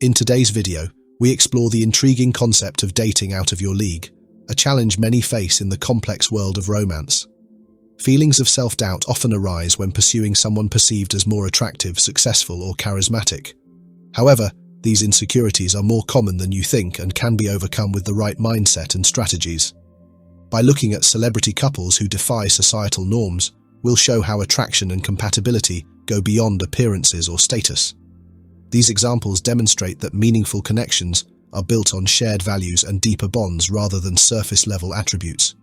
In today's video, we explore the intriguing concept of dating out of your league, a challenge many face in the complex world of romance. Feelings of self-doubt often arise when pursuing someone perceived as more attractive, successful, or charismatic. However, these insecurities are more common than you think and can be overcome with the right mindset and strategies. By looking at celebrity couples who defy societal norms, we'll show how attraction and compatibility go beyond appearances or status. These examples demonstrate that meaningful connections are built on shared values and deeper bonds rather than surface-level attributes.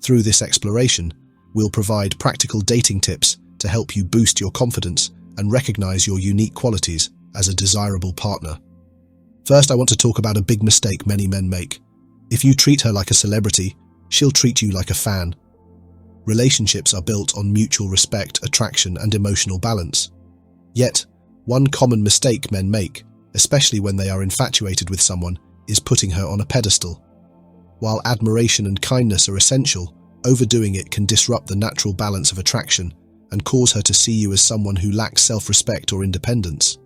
Through this exploration, we'll provide practical dating tips to help you boost your confidence and recognize your unique qualities as a desirable partner. First, I want to talk about a big mistake many men make. If you treat her like a celebrity, she'll treat you like a fan. Relationships are built on mutual respect, attraction, and emotional balance. Yet, one common mistake men make, especially when they are infatuated with someone, is putting her on a pedestal. While admiration and kindness are essential, overdoing it can disrupt the natural balance of attraction and cause her to see you as someone who lacks self-respect or independence.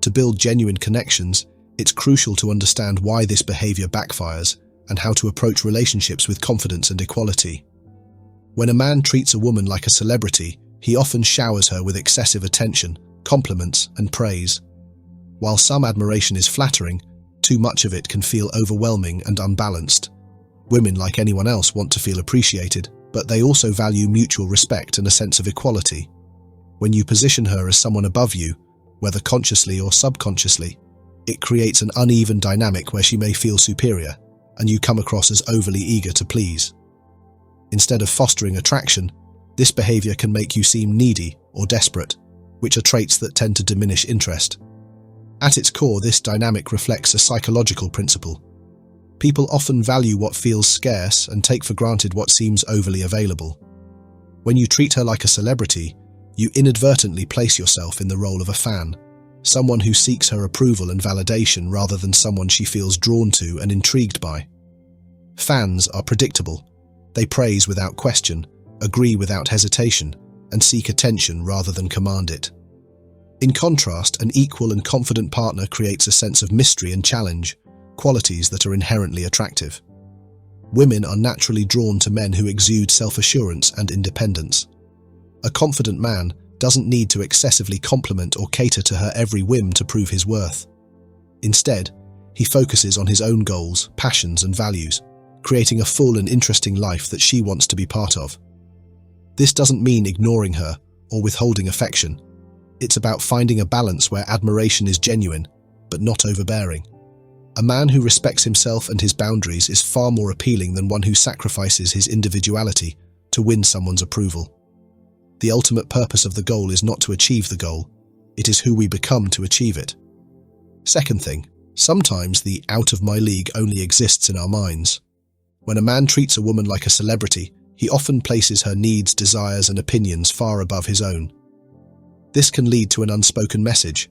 To build genuine connections, it's crucial to understand why this behavior backfires and how to approach relationships with confidence and equality. When a man treats a woman like a celebrity, he often showers her with excessive attention, compliments, and praise. While some admiration is flattering, too much of it can feel overwhelming and unbalanced. Women, like anyone else, want to feel appreciated, but they also value mutual respect and a sense of equality. When you position her as someone above you, whether consciously or subconsciously, it creates an uneven dynamic where she may feel superior, and you come across as overly eager to please. Instead of fostering attraction, this behavior can make you seem needy or desperate, which are traits that tend to diminish interest. At its core, this dynamic reflects a psychological principle. People often value what feels scarce and take for granted what seems overly available. When you treat her like a celebrity, you inadvertently place yourself in the role of a fan, someone who seeks her approval and validation rather than someone she feels drawn to and intrigued by. Fans are predictable. They praise without question, agree without hesitation, and seek attention rather than command it. In contrast, an equal and confident partner creates a sense of mystery and challenge, qualities that are inherently attractive. Women are naturally drawn to men who exude self-assurance and independence. A confident man doesn't need to excessively compliment or cater to her every whim to prove his worth. Instead, he focuses on his own goals, passions, and values, creating a full and interesting life that she wants to be part of. This doesn't mean ignoring her or withholding affection. It's about finding a balance where admiration is genuine, but not overbearing. A man who respects himself and his boundaries is far more appealing than one who sacrifices his individuality to win someone's approval. The ultimate purpose of the goal is not to achieve the goal, it is who we become to achieve it. Second thing, sometimes the out of my league only exists in our minds. When a man treats a woman like a celebrity, he often places her needs, desires, and opinions far above his own. This can lead to an unspoken message: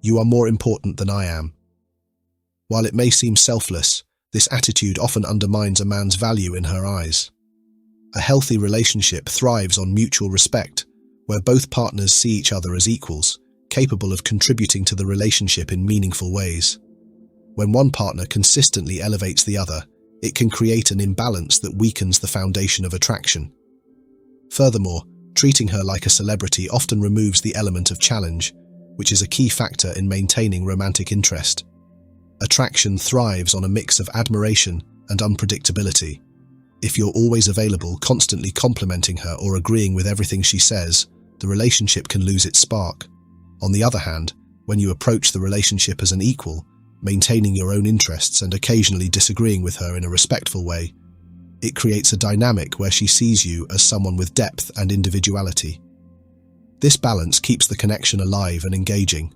you are more important than I am. While it may seem selfless, this attitude often undermines a man's value in her eyes. A healthy relationship thrives on mutual respect, where both partners see each other as equals, capable of contributing to the relationship in meaningful ways. When one partner consistently elevates the other, it can create an imbalance that weakens the foundation of attraction. Furthermore, treating her like a celebrity often removes the element of challenge, which is a key factor in maintaining romantic interest. Attraction thrives on a mix of admiration and unpredictability. If you're always available, constantly complimenting her or agreeing with everything she says, the relationship can lose its spark. On the other hand, when you approach the relationship as an equal, maintaining your own interests and occasionally disagreeing with her in a respectful way, it creates a dynamic where she sees you as someone with depth and individuality. This balance keeps the connection alive and engaging.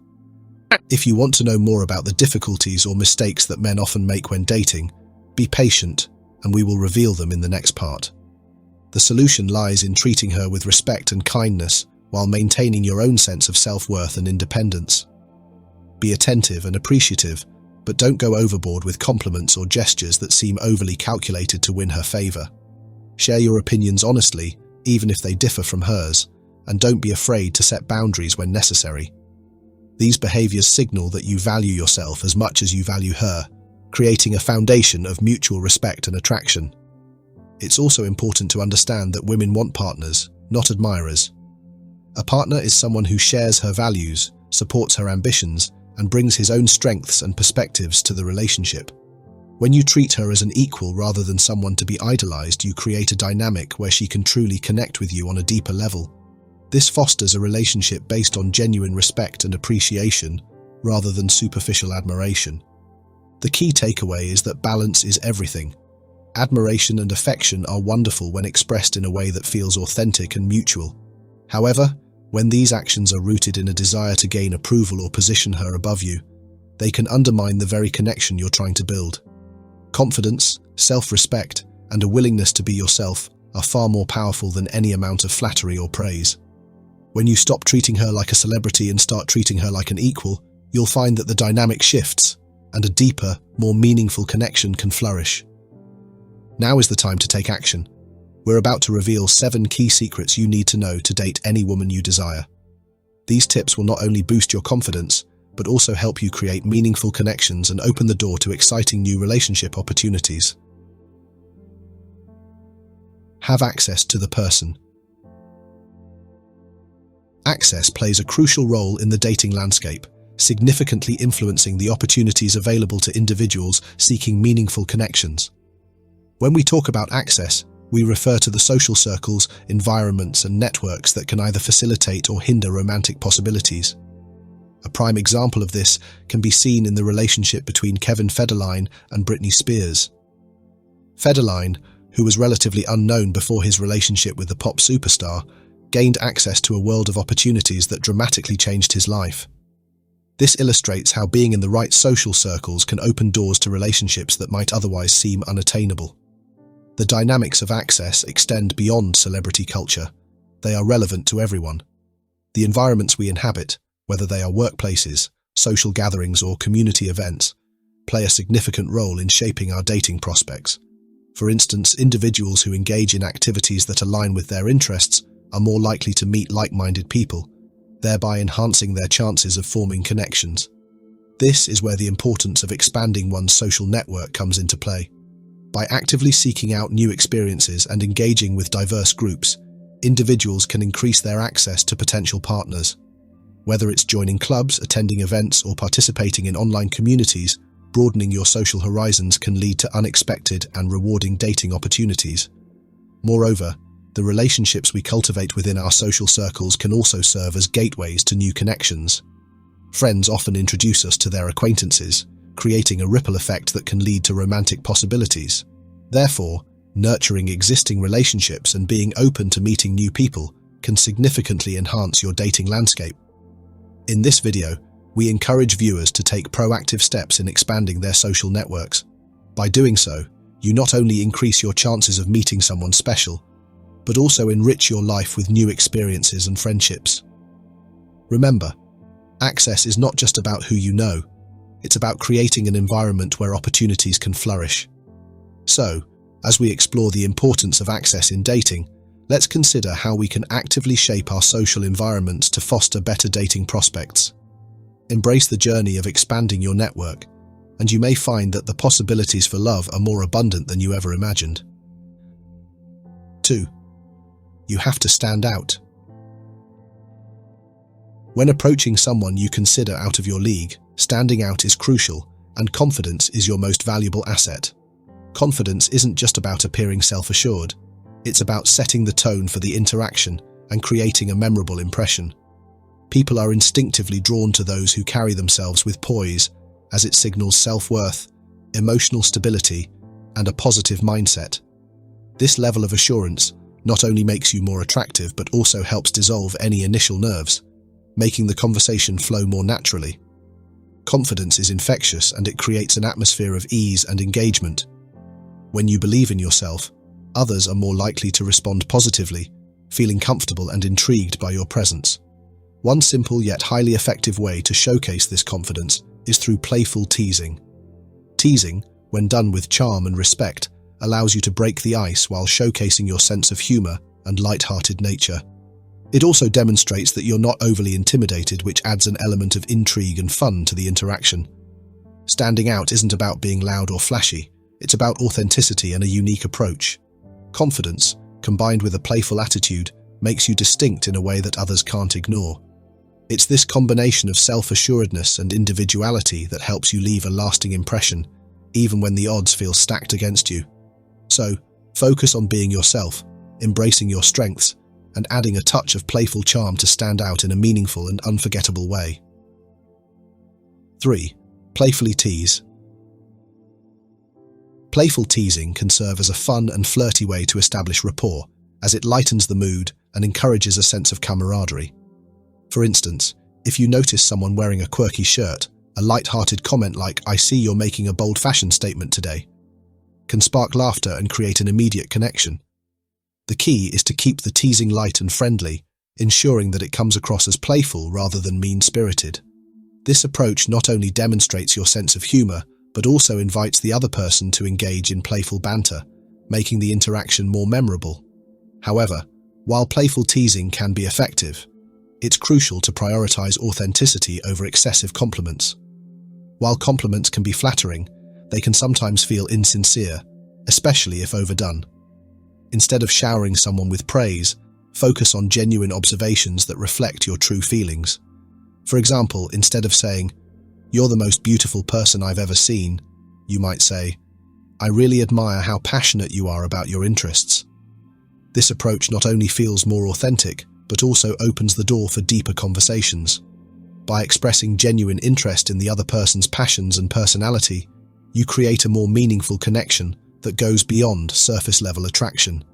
If you want to know more about the difficulties or mistakes that men often make when dating, be patient, and we will reveal them in the next part. The solution lies in treating her with respect and kindness while maintaining your own sense of self-worth and independence. Be attentive and appreciative, but don't go overboard with compliments or gestures that seem overly calculated to win her favor. Share your opinions honestly, even if they differ from hers, and don't be afraid to set boundaries when necessary. These behaviors signal that you value yourself as much as you value her, creating a foundation of mutual respect and attraction. It's also important to understand that women want partners, not admirers. A partner is someone who shares her values, supports her ambitions, and brings his own strengths and perspectives to the relationship. When you treat her as an equal rather than someone to be idolized, you create a dynamic where she can truly connect with you on a deeper level. This fosters a relationship based on genuine respect and appreciation, rather than superficial admiration. The key takeaway is that balance is everything. Admiration and affection are wonderful when expressed in a way that feels authentic and mutual. However, when these actions are rooted in a desire to gain approval or position her above you, they can undermine the very connection you're trying to build. Confidence, self-respect, and a willingness to be yourself are far more powerful than any amount of flattery or praise. When you stop treating her like a celebrity and start treating her like an equal, you'll find that the dynamic shifts, and a deeper, more meaningful connection can flourish. Now is the time to take action. We're about to reveal 7 key secrets you need to know to date any woman you desire. These tips will not only boost your confidence, but also help you create meaningful connections and open the door to exciting new relationship opportunities. Have access to the person. Access plays a crucial role in the dating landscape, significantly influencing the opportunities available to individuals seeking meaningful connections. When we talk about access, we refer to the social circles, environments, and networks that can either facilitate or hinder romantic possibilities. A prime example of this can be seen in the relationship between Kevin Federline and Britney Spears. Federline, who was relatively unknown before his relationship with the pop superstar, gained access to a world of opportunities that dramatically changed his life. This illustrates how being in the right social circles can open doors to relationships that might otherwise seem unattainable. The dynamics of access extend beyond celebrity culture. They are relevant to everyone. The environments we inhabit, whether they are workplaces, social gatherings, or community events, play a significant role in shaping our dating prospects. For instance, individuals who engage in activities that align with their interests are more likely to meet like-minded people, thereby enhancing their chances of forming connections. This is where the importance of expanding one's social network comes into play. By actively seeking out new experiences and engaging with diverse groups, individuals can increase their access to potential partners. Whether it's joining clubs, attending events, or participating in online communities, broadening your social horizons can lead to unexpected and rewarding dating opportunities. Moreover, the relationships we cultivate within our social circles can also serve as gateways to new connections. Friends often introduce us to their acquaintances, creating a ripple effect that can lead to romantic possibilities. Therefore, nurturing existing relationships and being open to meeting new people can significantly enhance your dating landscape. In this video, we encourage viewers to take proactive steps in expanding their social networks. By doing so, you not only increase your chances of meeting someone special, but also enrich your life with new experiences and friendships. Remember, access is not just about who you know, it's about creating an environment where opportunities can flourish. So, as we explore the importance of access in dating, let's consider how we can actively shape our social environments to foster better dating prospects. Embrace the journey of expanding your network, and you may find that the possibilities for love are more abundant than you ever imagined. 2. You have to stand out. When approaching someone you consider out of your league, standing out is crucial, and confidence is your most valuable asset. Confidence isn't just about appearing self-assured, it's about setting the tone for the interaction and creating a memorable impression. People are instinctively drawn to those who carry themselves with poise, as it signals self-worth, emotional stability, and a positive mindset. This level of assurance not only makes you more attractive but also helps dissolve any initial nerves, making the conversation flow more naturally. Confidence is infectious and it creates an atmosphere of ease and engagement. When you believe in yourself, others are more likely to respond positively, feeling comfortable and intrigued by your presence. One simple yet highly effective way to showcase this confidence is through playful teasing. Teasing, when done with charm and respect, allows you to break the ice while showcasing your sense of humor and light-hearted nature. It also demonstrates that you're not overly intimidated, which adds an element of intrigue and fun to the interaction. Standing out isn't about being loud or flashy, it's about authenticity and a unique approach. Confidence, combined with a playful attitude, makes you distinct in a way that others can't ignore. It's this combination of self-assuredness and individuality that helps you leave a lasting impression, even when the odds feel stacked against you. So, focus on being yourself, embracing your strengths, and adding a touch of playful charm to stand out in a meaningful and unforgettable way. 3. Playfully tease. Playful teasing can serve as a fun and flirty way to establish rapport, as it lightens the mood and encourages a sense of camaraderie. For instance, if you notice someone wearing a quirky shirt, a light-hearted comment like, "I see you're making a bold fashion statement today," can spark laughter and create an immediate connection. The key is to keep the teasing light and friendly, ensuring that it comes across as playful rather than mean-spirited. This approach not only demonstrates your sense of humor, but also invites the other person to engage in playful banter, making the interaction more memorable. However, while playful teasing can be effective, it's crucial to prioritize authenticity over excessive compliments. While compliments can be flattering, they can sometimes feel insincere, especially if overdone. Instead of showering someone with praise, focus on genuine observations that reflect your true feelings. For example, instead of saying, "You're the most beautiful person I've ever seen," you might say, "I really admire how passionate you are about your interests." This approach not only feels more authentic, but also opens the door for deeper conversations. By expressing genuine interest in the other person's passions and personality, you create a more meaningful connection that goes beyond surface-level attraction.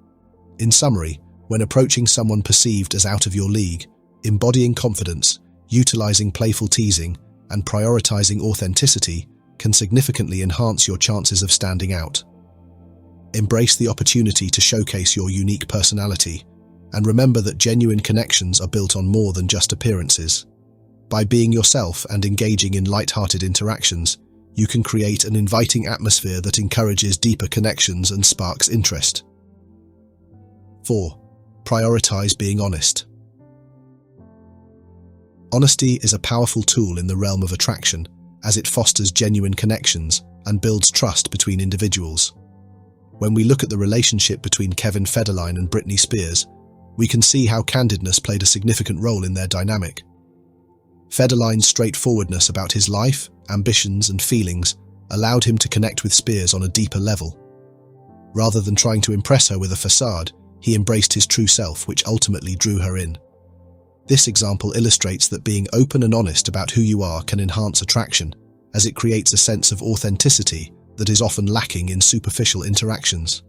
In summary, when approaching someone perceived as out of your league, embodying confidence, utilizing playful teasing, and prioritizing authenticity can significantly enhance your chances of standing out. Embrace the opportunity to showcase your unique personality, and remember that genuine connections are built on more than just appearances. By being yourself and engaging in light-hearted interactions, you can create an inviting atmosphere that encourages deeper connections and sparks interest. 4. Prioritize being honest. Honesty is a powerful tool in the realm of attraction, as it fosters genuine connections and builds trust between individuals. When we look at the relationship between Kevin Federline and Britney Spears, we can see how candidness played a significant role in their dynamic. Federline's straightforwardness about his life, ambitions, and feelings allowed him to connect with Spears on a deeper level. Rather than trying to impress her with a facade, he embraced his true self, which ultimately drew her in. This example illustrates that being open and honest about who you are can enhance attraction, as it creates a sense of authenticity that is often lacking in superficial interactions.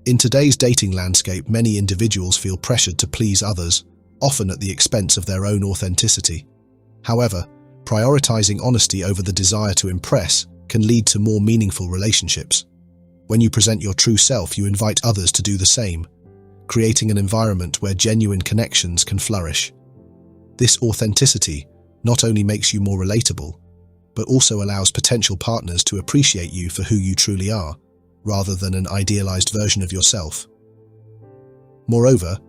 In today's dating landscape, many individuals feel pressured to please others, often at the expense of their own authenticity. However, prioritizing honesty over the desire to impress can lead to more meaningful relationships. When you present your true self, you invite others to do the same, creating an environment where genuine connections can flourish. This authenticity not only makes you more relatable, but also allows potential partners to appreciate you for who you truly are, rather than an idealized version of yourself. Moreover,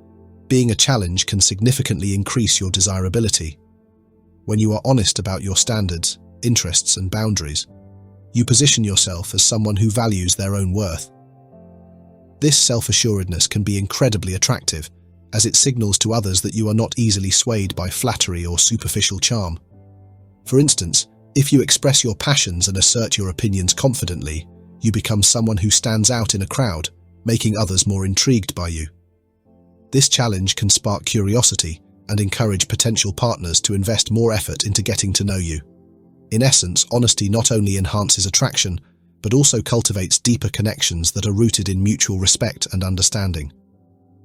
being a challenge can significantly increase your desirability. When you are honest about your standards, interests, and boundaries, you position yourself as someone who values their own worth. This self-assuredness can be incredibly attractive, as it signals to others that you are not easily swayed by flattery or superficial charm. For instance, if you express your passions and assert your opinions confidently, you become someone who stands out in a crowd, making others more intrigued by you. This challenge can spark curiosity and encourage potential partners to invest more effort into getting to know you. In essence, honesty not only enhances attraction, but also cultivates deeper connections that are rooted in mutual respect and understanding.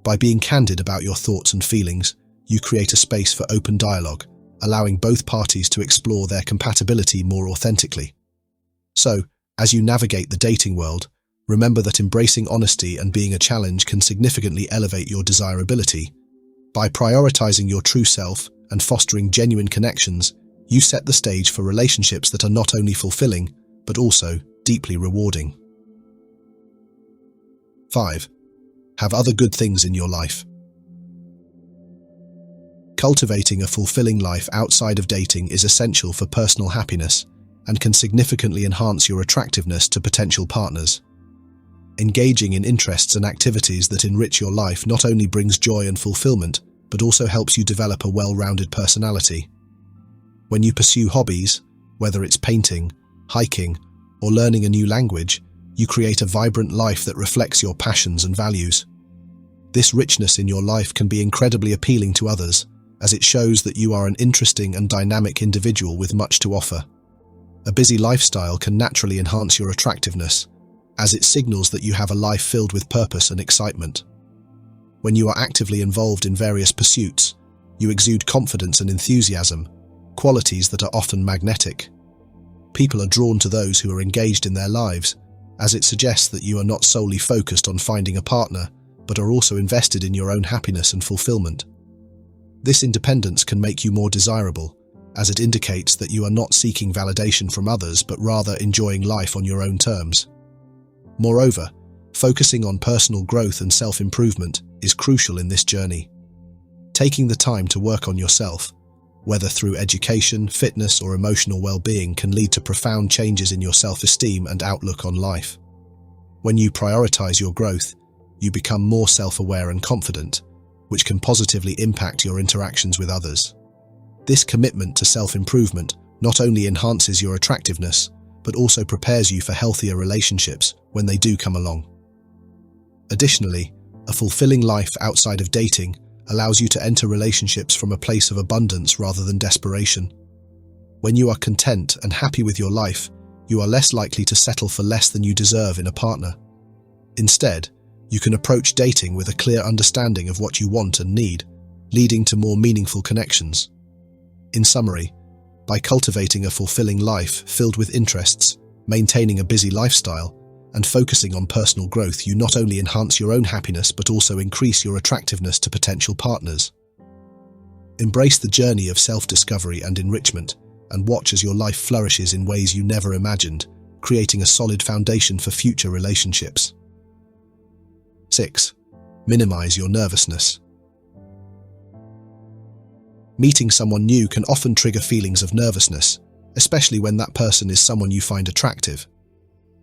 By being candid about your thoughts and feelings, you create a space for open dialogue, allowing both parties to explore their compatibility more authentically. So, as you navigate the dating world, remember that embracing honesty and being a challenge can significantly elevate your desirability. By prioritizing your true self and fostering genuine connections, you set the stage for relationships that are not only fulfilling, but also deeply rewarding. 5. Have other good things in your life. Cultivating a fulfilling life outside of dating is essential for personal happiness and can significantly enhance your attractiveness to potential partners. Engaging in interests and activities that enrich your life not only brings joy and fulfillment, but also helps you develop a well-rounded personality. When you pursue hobbies, whether it's painting, hiking, or learning a new language, you create a vibrant life that reflects your passions and values. This richness in your life can be incredibly appealing to others, as it shows that you are an interesting and dynamic individual with much to offer. A busy lifestyle can naturally enhance your attractiveness, as it signals that you have a life filled with purpose and excitement. When you are actively involved in various pursuits, you exude confidence and enthusiasm, qualities that are often magnetic. People are drawn to those who are engaged in their lives, as it suggests that you are not solely focused on finding a partner, but are also invested in your own happiness and fulfillment. This independence can make you more desirable, as it indicates that you are not seeking validation from others but rather enjoying life on your own terms. Moreover, focusing on personal growth and self-improvement is crucial in this journey. Taking the time to work on yourself, whether through education, fitness, or emotional well-being, can lead to profound changes in your self-esteem and outlook on life. When you prioritize your growth, you become more self-aware and confident, which can positively impact your interactions with others. This commitment to self-improvement not only enhances your attractiveness, but also prepares you for healthier relationships when they do come along. Additionally, a fulfilling life outside of dating allows you to enter relationships from a place of abundance rather than desperation. When you are content and happy with your life, you are less likely to settle for less than you deserve in a partner. Instead, you can approach dating with a clear understanding of what you want and need, leading to more meaningful connections. In summary, by cultivating a fulfilling life filled with interests, maintaining a busy lifestyle, and focusing on personal growth, you not only enhance your own happiness but also increase your attractiveness to potential partners. Embrace the journey of self-discovery and enrichment, and watch as your life flourishes in ways you never imagined, creating a solid foundation for future relationships. 6. Minimize your nervousness. Meeting someone new can often trigger feelings of nervousness, especially when that person is someone you find attractive.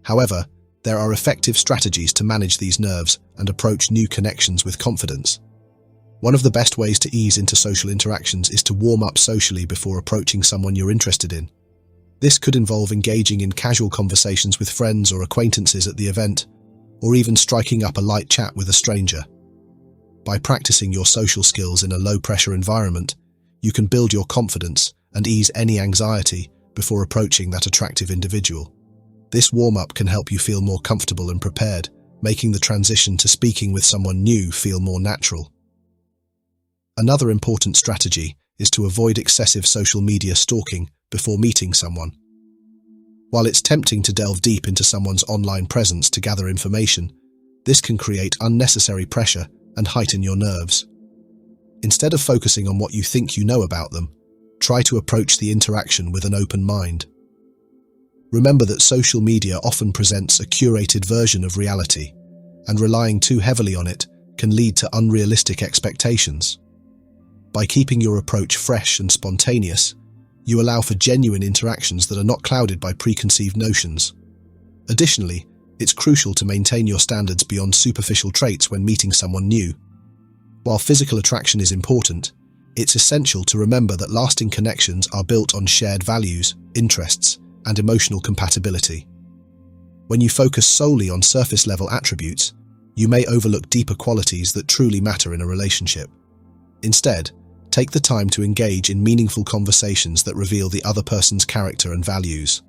However, there are effective strategies to manage these nerves and approach new connections with confidence. One of the best ways to ease into social interactions is to warm up socially before approaching someone you're interested in. This could involve engaging in casual conversations with friends or acquaintances at the event, or even striking up a light chat with a stranger. By practicing your social skills in a low-pressure environment, you can build your confidence and ease any anxiety before approaching that attractive individual. This warm-up can help you feel more comfortable and prepared, making the transition to speaking with someone new feel more natural. Another important strategy is to avoid excessive social media stalking before meeting someone. While it's tempting to delve deep into someone's online presence to gather information, this can create unnecessary pressure and heighten your nerves. Instead of focusing on what you think you know about them, try to approach the interaction with an open mind. Remember that social media often presents a curated version of reality, and relying too heavily on it can lead to unrealistic expectations. By keeping your approach fresh and spontaneous, you allow for genuine interactions that are not clouded by preconceived notions. Additionally, it's crucial to maintain your standards beyond superficial traits when meeting someone new. While physical attraction is important, it's essential to remember that lasting connections are built on shared values, interests, and emotional compatibility. When you focus solely on surface-level attributes, you may overlook deeper qualities that truly matter in a relationship. Instead, take the time to engage in meaningful conversations that reveal the other person's character and values.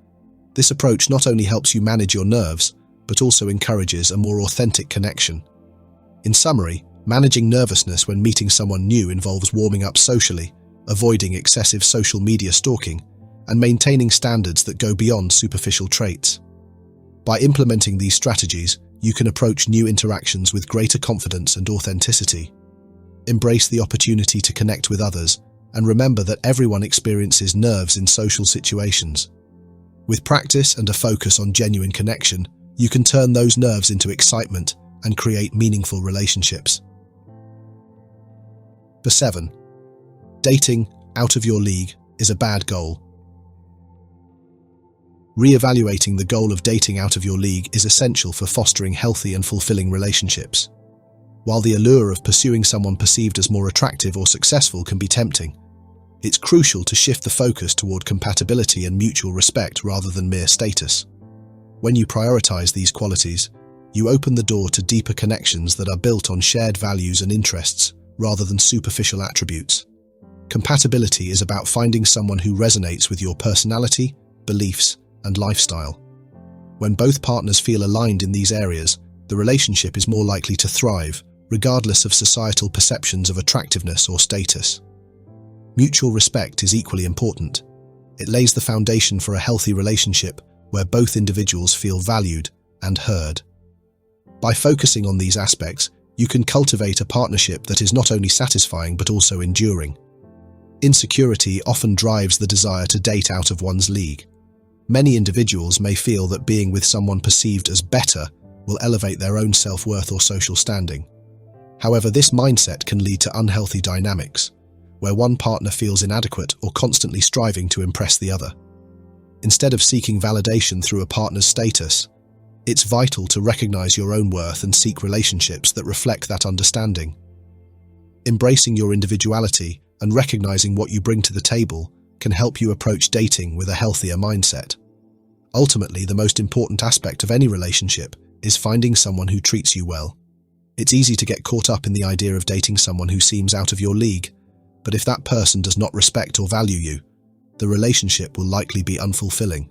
This approach not only helps you manage your nerves, but also encourages a more authentic connection. In summary, managing nervousness when meeting someone new involves warming up socially, avoiding excessive social media stalking, and maintaining standards that go beyond superficial traits. By implementing these strategies, you can approach new interactions with greater confidence and authenticity. Embrace the opportunity to connect with others, and remember that everyone experiences nerves in social situations. With practice and a focus on genuine connection, you can turn those nerves into excitement and create meaningful relationships. 7. Dating out of your league is a bad goal. Re-evaluating the goal of dating out of your league is essential for fostering healthy and fulfilling relationships. While the allure of pursuing someone perceived as more attractive or successful can be tempting, it's crucial to shift the focus toward compatibility and mutual respect rather than mere status. When you prioritize these qualities, you open the door to deeper connections that are built on shared values and interests rather than superficial attributes. Compatibility is about finding someone who resonates with your personality, beliefs, and lifestyle. When both partners feel aligned in these areas, the relationship is more likely to thrive, regardless of societal perceptions of attractiveness or status. Mutual respect is equally important. It lays the foundation for a healthy relationship where both individuals feel valued and heard. By focusing on these aspects, you can cultivate a partnership that is not only satisfying but also enduring. Insecurity often drives the desire to date out of one's league. Many individuals may feel that being with someone perceived as better will elevate their own self-worth or social standing. However, this mindset can lead to unhealthy dynamics, where one partner feels inadequate or constantly striving to impress the other. Instead of seeking validation through a partner's status, it's vital to recognize your own worth and seek relationships that reflect that understanding. Embracing your individuality and recognizing what you bring to the table can help you approach dating with a healthier mindset. Ultimately, the most important aspect of any relationship is finding someone who treats you well. It's easy to get caught up in the idea of dating someone who seems out of your league, but if that person does not respect or value you, the relationship will likely be unfulfilling.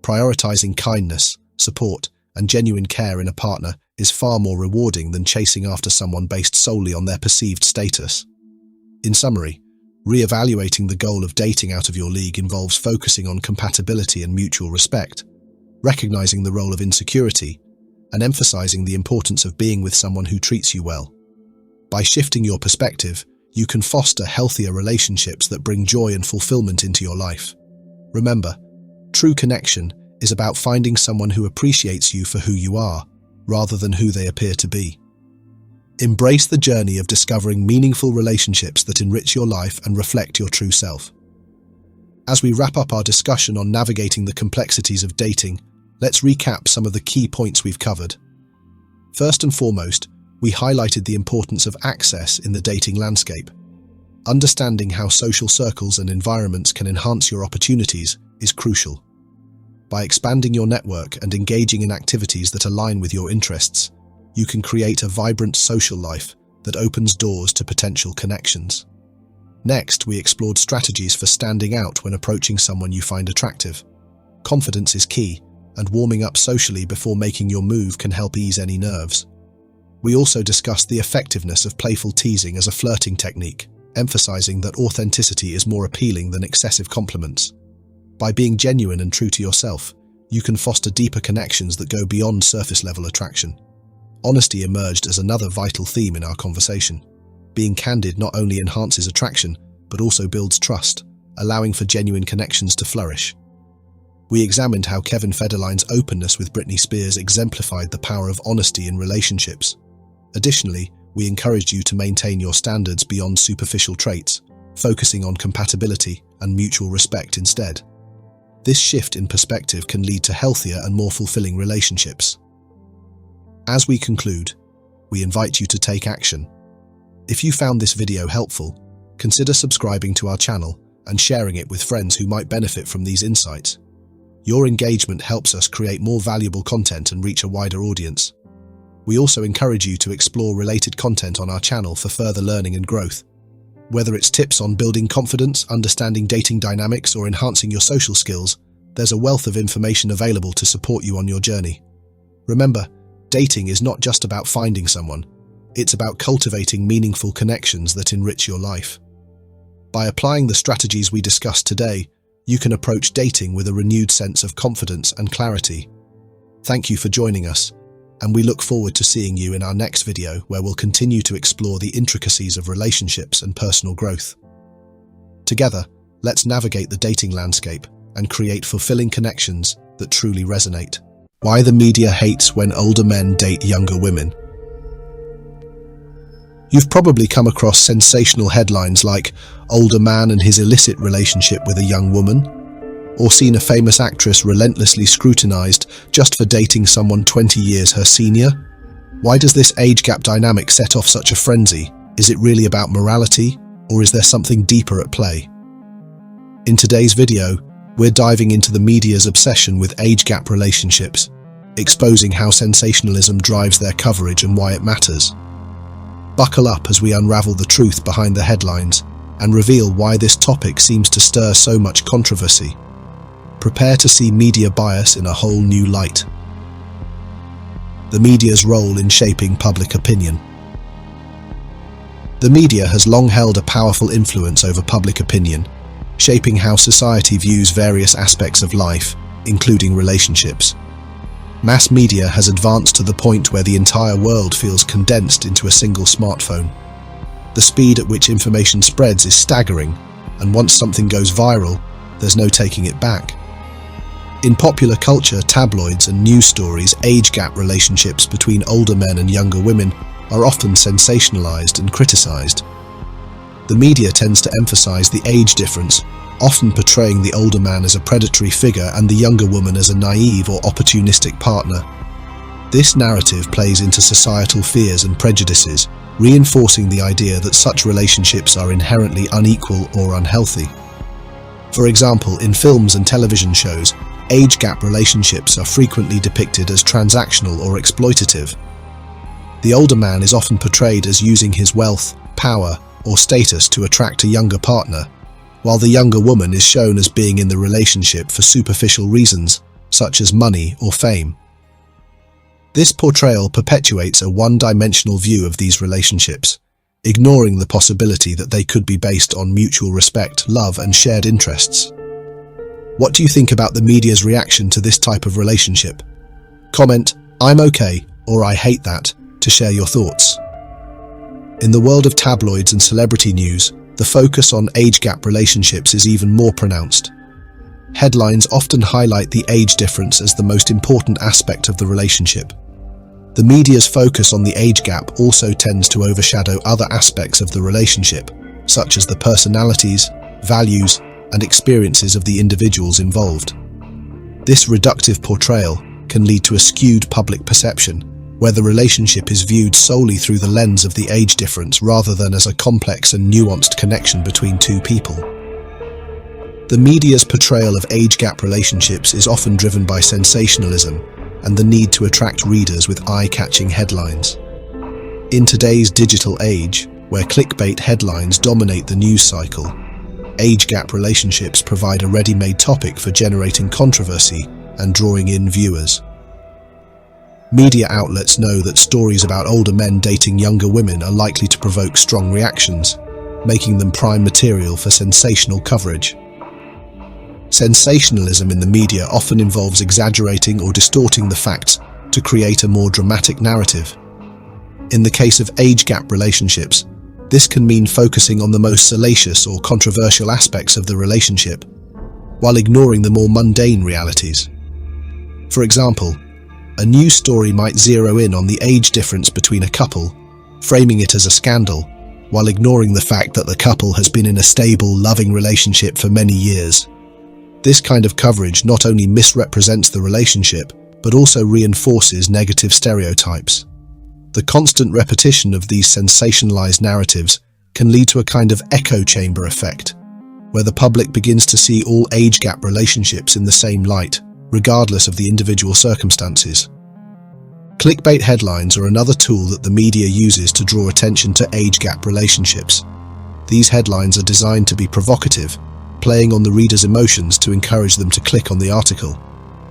Prioritizing kindness, support, and genuine care in a partner is far more rewarding than chasing after someone based solely on their perceived status. In summary, re-evaluating the goal of dating out of your league involves focusing on compatibility and mutual respect, recognizing the role of insecurity, and emphasizing the importance of being with someone who treats you well. By shifting your perspective, you can foster healthier relationships that bring joy and fulfillment into your life. Remember, true connection is about finding someone who appreciates you for who you are, rather than who they appear to be. Embrace the journey of discovering meaningful relationships that enrich your life and reflect your true self. As we wrap up our discussion on navigating the complexities of dating, let's recap some of the key points we've covered. First and foremost, we highlighted the importance of access in the dating landscape. Understanding how social circles and environments can enhance your opportunities is crucial. By expanding your network and engaging in activities that align with your interests, you can create a vibrant social life that opens doors to potential connections. Next, we explored strategies for standing out when approaching someone you find attractive. Confidence is key, and warming up socially before making your move can help ease any nerves. We also discussed the effectiveness of playful teasing as a flirting technique, emphasizing that authenticity is more appealing than excessive compliments. By being genuine and true to yourself, you can foster deeper connections that go beyond surface-level attraction. Honesty emerged as another vital theme in our conversation. Being candid not only enhances attraction, but also builds trust, allowing for genuine connections to flourish. We examined how Kevin Federline's openness with Britney Spears exemplified the power of honesty in relationships. Additionally, we encouraged you to maintain your standards beyond superficial traits, focusing on compatibility and mutual respect instead. This shift in perspective can lead to healthier and more fulfilling relationships. As we conclude, we invite you to take action. If you found this video helpful, consider subscribing to our channel and sharing it with friends who might benefit from these insights. Your engagement helps us create more valuable content and reach a wider audience. We also encourage you to explore related content on our channel for further learning and growth. Whether it's tips on building confidence, understanding dating dynamics, or enhancing your social skills, there's a wealth of information available to support you on your journey. Remember, dating is not just about finding someone, it's about cultivating meaningful connections that enrich your life. By applying the strategies we discussed today, you can approach dating with a renewed sense of confidence and clarity. Thank you for joining us, and we look forward to seeing you in our next video where we'll continue to explore the intricacies of relationships and personal growth. Together, let's navigate the dating landscape and create fulfilling connections that truly resonate. Why the media hates when older men date younger women. You've probably come across sensational headlines like "Older man and his illicit relationship with a young woman," or seen a famous actress relentlessly scrutinized just for dating someone 20 years her senior. Why does this age gap dynamic set off such a frenzy? Is it really about morality, or is there something deeper at play? In today's video, we're diving into the media's obsession with age gap relationships, exposing how sensationalism drives their coverage and why it matters. Buckle up as we unravel the truth behind the headlines and reveal why this topic seems to stir so much controversy. Prepare to see media bias in a whole new light. The media's role in shaping public opinion. The media has long held a powerful influence over public opinion, shaping how society views various aspects of life, including relationships. Mass media has advanced to the point where the entire world feels condensed into a single smartphone. The speed at which information spreads is staggering, and once something goes viral, there's no taking it back. In popular culture, tabloids and news stories, age gap relationships between older men and younger women are often sensationalized and criticized. The media tends to emphasize the age difference, often portraying the older man as a predatory figure and the younger woman as a naive or opportunistic partner. This narrative plays into societal fears and prejudices, reinforcing the idea that such relationships are inherently unequal or unhealthy. For example, in films and television shows, age gap relationships are frequently depicted as transactional or exploitative. The older man is often portrayed as using his wealth, power, or status to attract a younger partner, while the younger woman is shown as being in the relationship for superficial reasons, such as money or fame. This portrayal perpetuates a one-dimensional view of these relationships, ignoring the possibility that they could be based on mutual respect, love, and shared interests. What do you think about the media's reaction to this type of relationship? Comment, "I'm okay," or "I hate that," to share your thoughts. In the world of tabloids and celebrity news, the focus on age gap relationships is even more pronounced. Headlines often highlight the age difference as the most important aspect of the relationship. The media's focus on the age gap also tends to overshadow other aspects of the relationship, such as the personalities, values, and experiences of the individuals involved. This reductive portrayal can lead to a skewed public perception, where the relationship is viewed solely through the lens of the age difference rather than as a complex and nuanced connection between two people. The media's portrayal of age gap relationships is often driven by sensationalism and the need to attract readers with eye-catching headlines. In today's digital age, where clickbait headlines dominate the news cycle, age gap relationships provide a ready-made topic for generating controversy and drawing in viewers. Media outlets know that stories about older men dating younger women are likely to provoke strong reactions, making them prime material for sensational coverage. Sensationalism in the media often involves exaggerating or distorting the facts to create a more dramatic narrative. In the case of age gap relationships, this can mean focusing on the most salacious or controversial aspects of the relationship, while ignoring the more mundane realities. For example, a news story might zero in on the age difference between a couple, framing it as a scandal, while ignoring the fact that the couple has been in a stable, loving relationship for many years. This kind of coverage not only misrepresents the relationship, but also reinforces negative stereotypes. The constant repetition of these sensationalized narratives can lead to a kind of echo chamber effect, where the public begins to see all age gap relationships in the same light, regardless of the individual circumstances. Clickbait headlines are another tool that the media uses to draw attention to age gap relationships. These headlines are designed to be provocative, playing on the reader's emotions to encourage them to click on the article.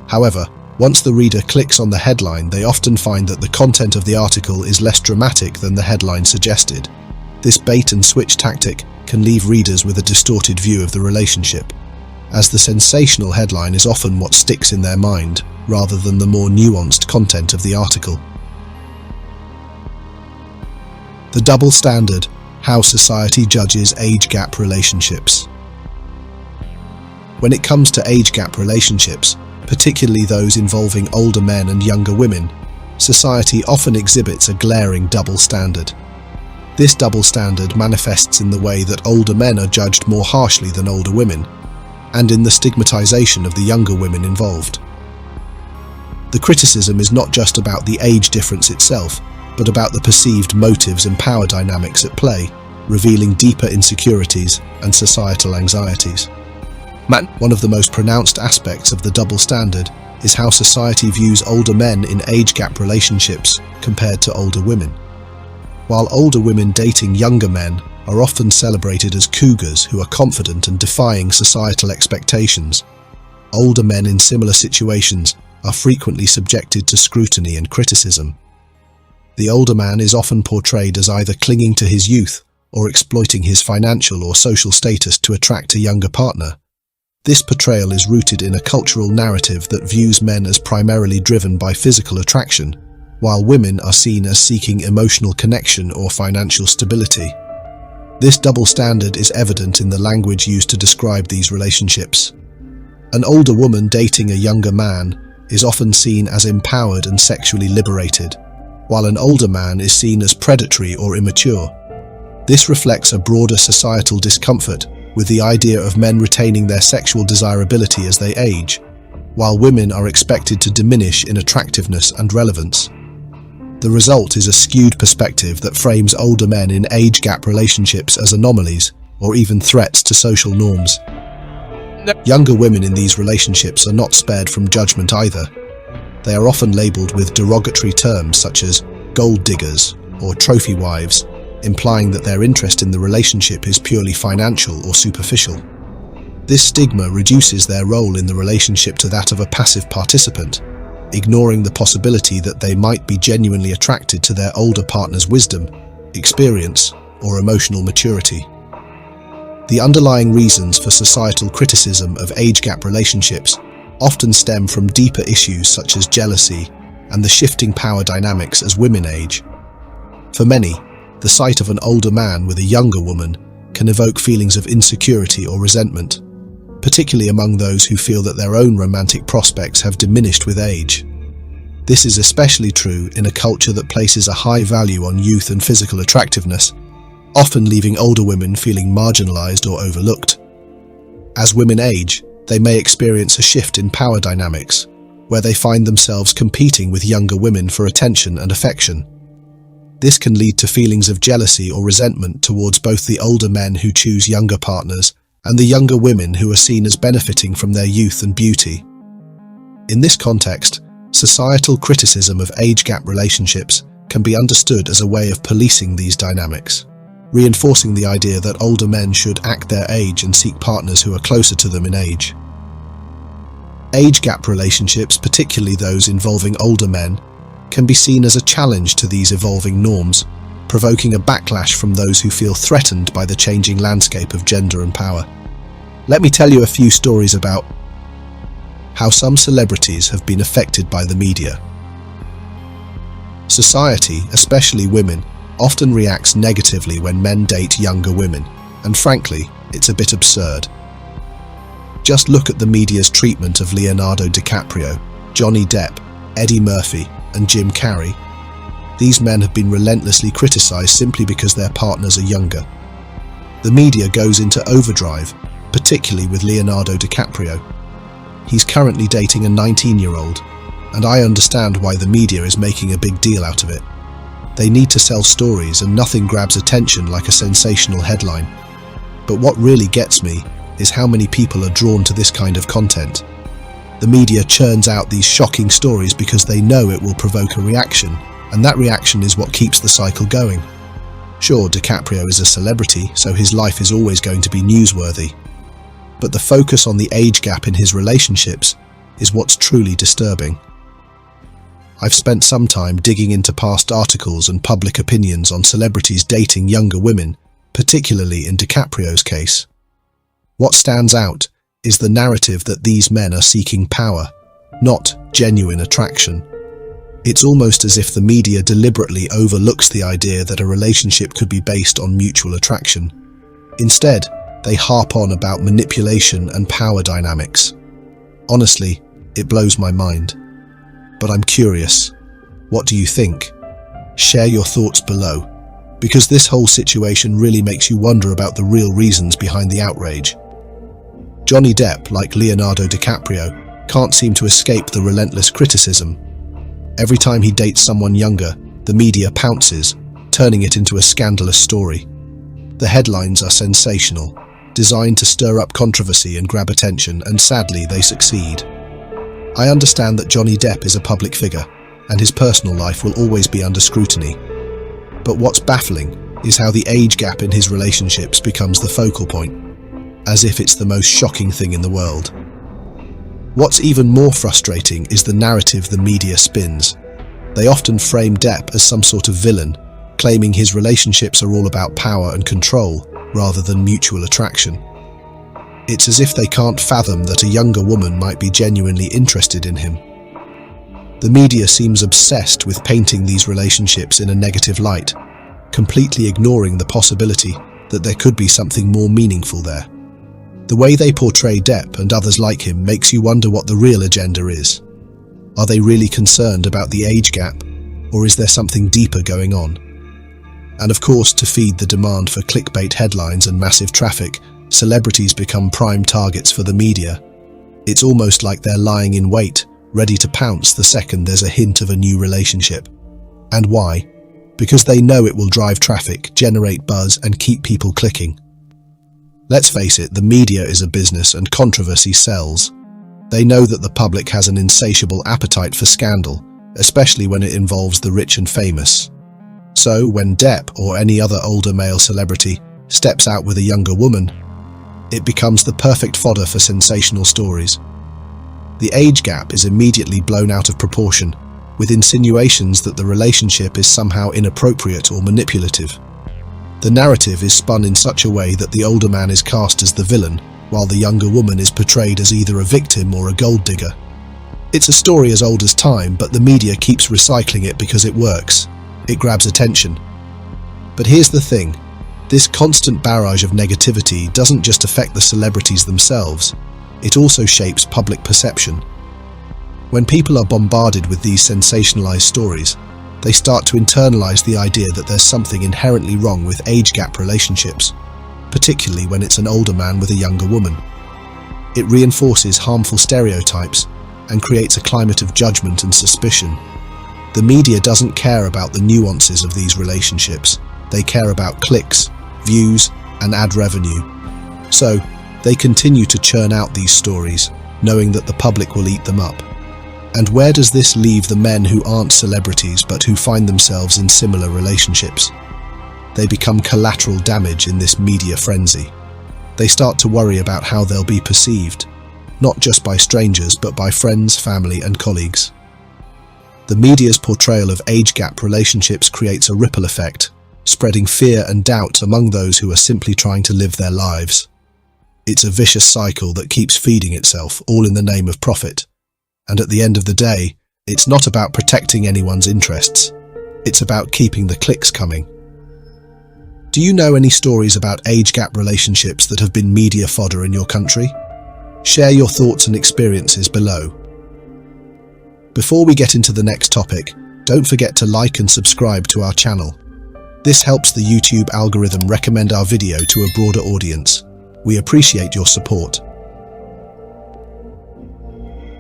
However, once the reader clicks on the headline, they often find that the content of the article is less dramatic than the headline suggested. This bait-and-switch tactic can leave readers with a distorted view of the relationship, as the sensational headline is often what sticks in their mind, rather than the more nuanced content of the article. The double standard: how society judges age gap relationships. When it comes to age gap relationships, particularly those involving older men and younger women, society often exhibits a glaring double standard. This double standard manifests in the way that older men are judged more harshly than older women, and in the stigmatization of the younger women involved. The criticism is not just about the age difference itself, but about the perceived motives and power dynamics at play, revealing deeper insecurities and societal anxieties. One of the most pronounced aspects of the double standard is how society views older men in age gap relationships compared to older women. While older women dating younger men are often celebrated as cougars who are confident and defying societal expectations, older men in similar situations are frequently subjected to scrutiny and criticism. The older man is often portrayed as either clinging to his youth or exploiting his financial or social status to attract a younger partner. This portrayal is rooted in a cultural narrative that views men as primarily driven by physical attraction, while women are seen as seeking emotional connection or financial stability. This double standard is evident in the language used to describe these relationships. An older woman dating a younger man is often seen as empowered and sexually liberated, while an older man is seen as predatory or immature. This reflects a broader societal discomfort with the idea of men retaining their sexual desirability as they age, while women are expected to diminish in attractiveness and relevance. The result is a skewed perspective that frames older men in age gap relationships as anomalies or even threats to social norms. Younger women in these relationships are not spared from judgment either. They are often labelled with derogatory terms such as gold diggers or trophy wives, implying that their interest in the relationship is purely financial or superficial. This stigma reduces their role in the relationship to that of a passive participant, ignoring the possibility that they might be genuinely attracted to their older partner's wisdom, experience, or emotional maturity. The underlying reasons for societal criticism of age gap relationships often stem from deeper issues such as jealousy and the shifting power dynamics as women age. For many, the sight of an older man with a younger woman can evoke feelings of insecurity or resentment, particularly among those who feel that their own romantic prospects have diminished with age. This is especially true in a culture that places a high value on youth and physical attractiveness, often leaving older women feeling marginalized or overlooked. As women age, they may experience a shift in power dynamics, where they find themselves competing with younger women for attention and affection. This can lead to feelings of jealousy or resentment towards both the older men who choose younger partners and the younger women who are seen as benefiting from their youth and beauty. In this context, societal criticism of age gap relationships can be understood as a way of policing these dynamics, reinforcing the idea that older men should act their age and seek partners who are closer to them in age. Age gap relationships, particularly those involving older men, can be seen as a challenge to these evolving norms, provoking a backlash from those who feel threatened by the changing landscape of gender and power. Let me tell you a few stories about how some celebrities have been affected by the media. Society, especially women, often reacts negatively when men date younger women, and frankly, it's a bit absurd. Just look at the media's treatment of Leonardo DiCaprio, Johnny Depp, Eddie Murphy, and Jim Carrey. These men have been relentlessly criticized simply because their partners are younger. The media goes into overdrive, particularly with Leonardo DiCaprio. He's currently dating a 19-year-old, and I understand why the media is making a big deal out of it. They need to sell stories, and nothing grabs attention like a sensational headline. But what really gets me is how many people are drawn to this kind of content. The media churns out these shocking stories because they know it will provoke a reaction, and that reaction is what keeps the cycle going. Sure, DiCaprio is a celebrity, so his life is always going to be newsworthy. But the focus on the age gap in his relationships is what's truly disturbing. I've spent some time digging into past articles and public opinions on celebrities dating younger women, particularly in DiCaprio's case. What stands out is the narrative that these men are seeking power, not genuine attraction. It's almost as if the media deliberately overlooks the idea that a relationship could be based on mutual attraction. Instead, they harp on about manipulation and power dynamics. Honestly, it blows my mind. But I'm curious. What do you think? Share your thoughts below. because this whole situation really makes you wonder about the real reasons behind the outrage. Johnny Depp, like Leonardo DiCaprio, can't seem to escape the relentless criticism. Every time he dates someone younger, the media pounces, turning it into a scandalous story. The headlines are sensational, designed to stir up controversy and grab attention, and sadly they succeed. I understand that Johnny Depp is a public figure, and his personal life will always be under scrutiny. But what's baffling is how the age gap in his relationships becomes the focal point, as if it's the most shocking thing in the world. What's even more frustrating is the narrative the media spins. They often frame Depp as some sort of villain, claiming his relationships are all about power and control, rather than mutual attraction. It's as if they can't fathom that a younger woman might be genuinely interested in him. The media seems obsessed with painting these relationships in a negative light, completely ignoring the possibility that there could be something more meaningful there. The way they portray Depp and others like him makes you wonder what the real agenda is. Are they really concerned about the age gap, or is there something deeper going on? And of course, to feed the demand for clickbait headlines and massive traffic, celebrities become prime targets for the media. It's almost like they're lying in wait, ready to pounce the second there's a hint of a new relationship. And why? Because they know it will drive traffic, generate buzz, and keep people clicking. Let's face it, the media is a business and controversy sells. They know that the public has an insatiable appetite for scandal, especially when it involves the rich and famous. So, when Depp or any other older male celebrity steps out with a younger woman, it becomes the perfect fodder for sensational stories. The age gap is immediately blown out of proportion, with insinuations that the relationship is somehow inappropriate or manipulative. The narrative is spun in such a way that the older man is cast as the villain, while the younger woman is portrayed as either a victim or a gold digger. It's a story as old as time, but the media keeps recycling it because it works. It grabs attention. But here's the thing. This constant barrage of negativity doesn't just affect the celebrities themselves, it also shapes public perception. When people are bombarded with these sensationalized stories, they start to internalize the idea that there's something inherently wrong with age gap relationships, particularly when it's an older man with a younger woman. It reinforces harmful stereotypes and creates a climate of judgment and suspicion. The media doesn't care about the nuances of these relationships. They care about clicks, views, and ad revenue. So, they continue to churn out these stories, knowing that the public will eat them up. And where does this leave the men who aren't celebrities but who find themselves in similar relationships? They become collateral damage in this media frenzy. They start to worry about how they'll be perceived, not just by strangers but by friends, family, and colleagues. The media's portrayal of age gap relationships creates a ripple effect, spreading fear and doubt among those who are simply trying to live their lives. It's a vicious cycle that keeps feeding itself, all in the name of profit. And at the end of the day, it's not about protecting anyone's interests. It's about keeping the clicks coming. Do you know any stories about age gap relationships that have been media fodder in your country? Share your thoughts and experiences below. Before we get into the next topic, don't forget to like and subscribe to our channel. This helps the YouTube algorithm recommend our video to a broader audience. We appreciate your support.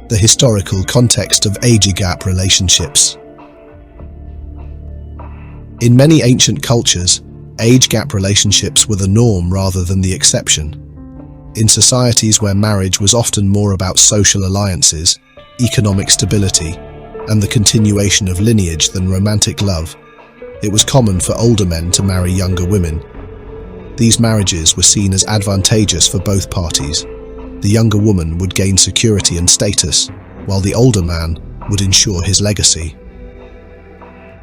The historical context of age gap relationships. In many ancient cultures, age gap relationships were the norm rather than the exception. In societies where marriage was often more about social alliances, economic stability, and the continuation of lineage than romantic love, it was common for older men to marry younger women. These marriages were seen as advantageous for both parties. The younger woman would gain security and status, while the older man would ensure his legacy.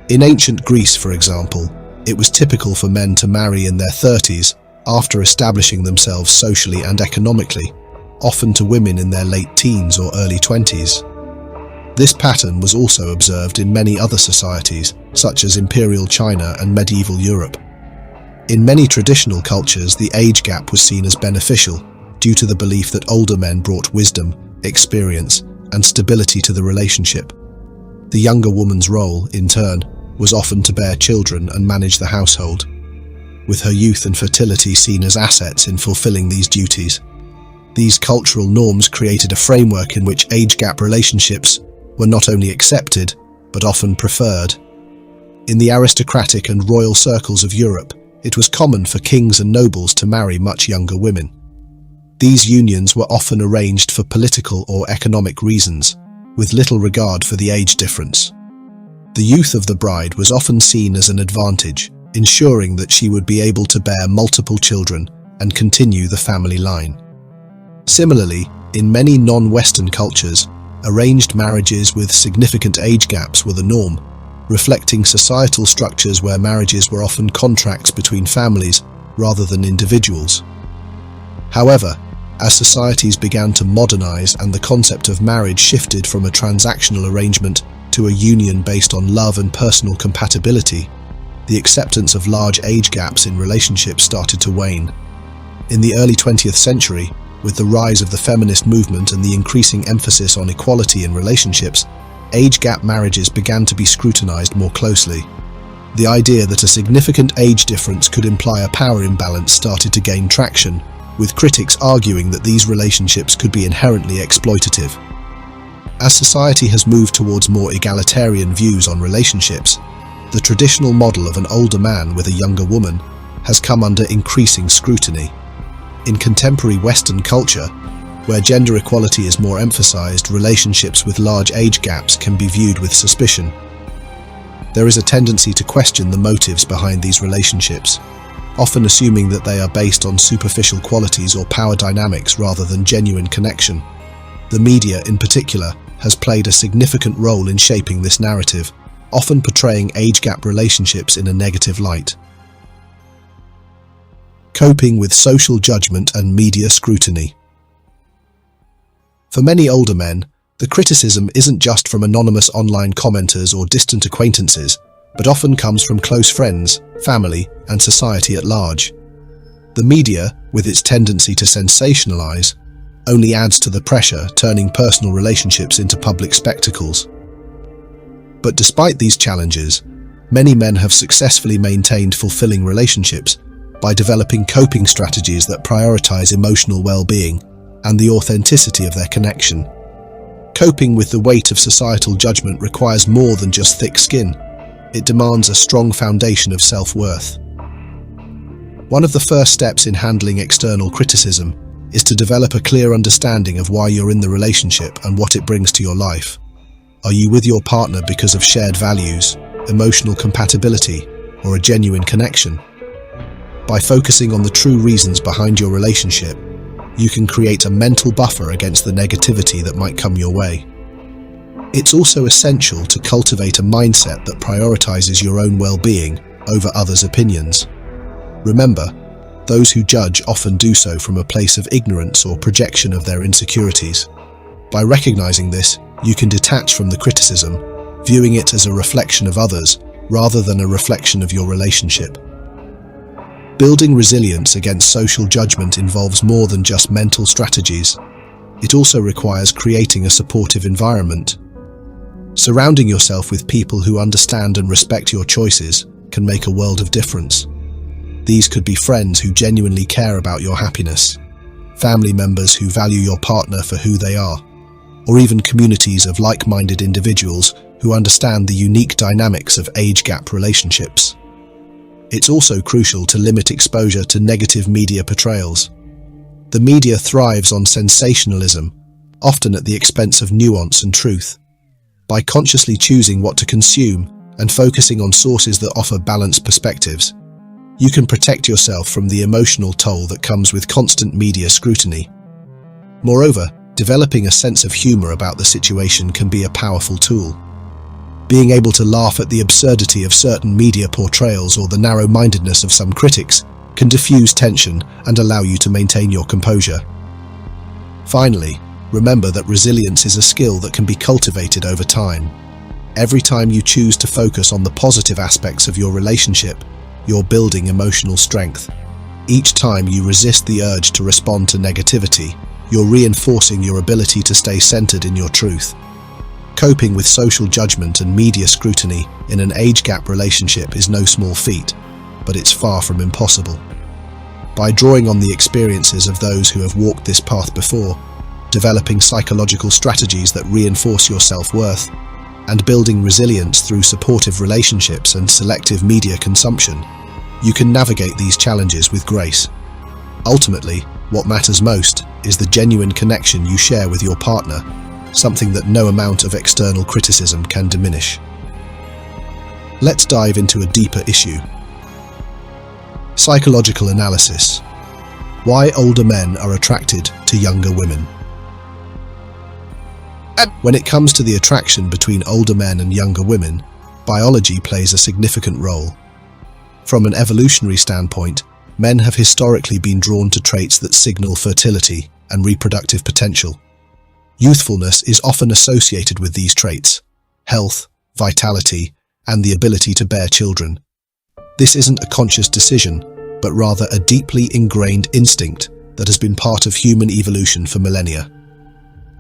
In ancient Greece, for example, it was typical for men to marry in their 30s after establishing themselves socially and economically, often to women in their late teens or early 20s. This pattern was also observed in many other societies, such as Imperial China and medieval Europe. In many traditional cultures, the age gap was seen as beneficial, due to the belief that older men brought wisdom, experience, and stability to the relationship. The younger woman's role, in turn, was often to bear children and manage the household, with her youth and fertility seen as assets in fulfilling these duties. These cultural norms created a framework in which age gap relationships were not only accepted, but often preferred. In the aristocratic and royal circles of Europe, it was common for kings and nobles to marry much younger women. These unions were often arranged for political or economic reasons, with little regard for the age difference. The youth of the bride was often seen as an advantage, ensuring that she would be able to bear multiple children and continue the family line. Similarly, in many non-Western cultures, arranged marriages with significant age gaps were the norm, reflecting societal structures where marriages were often contracts between families rather than individuals. However, as societies began to modernize and the concept of marriage shifted from a transactional arrangement to a union based on love and personal compatibility, the acceptance of large age gaps in relationships started to wane. In the early 20th century, with the rise of the feminist movement and the increasing emphasis on equality in relationships, age gap marriages began to be scrutinized more closely. The idea that a significant age difference could imply a power imbalance started to gain traction, with critics arguing that these relationships could be inherently exploitative. As society has moved towards more egalitarian views on relationships, the traditional model of an older man with a younger woman has come under increasing scrutiny. In contemporary Western culture, where gender equality is more emphasized, relationships with large age gaps can be viewed with suspicion. There is a tendency to question the motives behind these relationships, often assuming that they are based on superficial qualities or power dynamics rather than genuine connection. The media, in particular, has played a significant role in shaping this narrative, often portraying age gap relationships in a negative light. Coping with social judgment and media scrutiny. For many older men, the criticism isn't just from anonymous online commenters or distant acquaintances, but often comes from close friends, family, and society at large. The media, with its tendency to sensationalize, only adds to the pressure, turning personal relationships into public spectacles. But despite these challenges, many men have successfully maintained fulfilling relationships by developing coping strategies that prioritize emotional well-being and the authenticity of their connection. Coping with the weight of societal judgment requires more than just thick skin. It demands a strong foundation of self-worth. One of the first steps in handling external criticism is to develop a clear understanding of why you're in the relationship and what it brings to your life. Are you with your partner because of shared values, emotional compatibility, or a genuine connection? By focusing on the true reasons behind your relationship, you can create a mental buffer against the negativity that might come your way. It's also essential to cultivate a mindset that prioritizes your own well-being over others' opinions. Remember, those who judge often do so from a place of ignorance or projection of their insecurities. By recognizing this, you can detach from the criticism, viewing it as a reflection of others rather than a reflection of your relationship. Building resilience against social judgment involves more than just mental strategies. It also requires creating a supportive environment. Surrounding yourself with people who understand and respect your choices can make a world of difference. These could be friends who genuinely care about your happiness, family members who value your partner for who they are, or even communities of like-minded individuals who understand the unique dynamics of age gap relationships. It's also crucial to limit exposure to negative media portrayals. The media thrives on sensationalism, often at the expense of nuance and truth. By consciously choosing what to consume and focusing on sources that offer balanced perspectives, you can protect yourself from the emotional toll that comes with constant media scrutiny. Moreover, developing a sense of humor about the situation can be a powerful tool. Being able to laugh at the absurdity of certain media portrayals or the narrow-mindedness of some critics can diffuse tension and allow you to maintain your composure. Finally, remember that resilience is a skill that can be cultivated over time. Every time you choose to focus on the positive aspects of your relationship, you're building emotional strength. Each time you resist the urge to respond to negativity, you're reinforcing your ability to stay centered in your truth. Coping with social judgment and media scrutiny in an age gap relationship is no small feat, but it's far from impossible. By drawing on the experiences of those who have walked this path before, developing psychological strategies that reinforce your self-worth, and building resilience through supportive relationships and selective media consumption, you can navigate these challenges with grace. Ultimately, what matters most is the genuine connection you share with your partner, something that no amount of external criticism can diminish. Let's dive into a deeper issue. Psychological analysis. Why older men are attracted to younger women. When it comes to the attraction between older men and younger women, biology plays a significant role. From an evolutionary standpoint, men have historically been drawn to traits that signal fertility and reproductive potential. Youthfulness is often associated with these traits: health, vitality, and the ability to bear children. This isn't a conscious decision, but rather a deeply ingrained instinct that has been part of human evolution for millennia.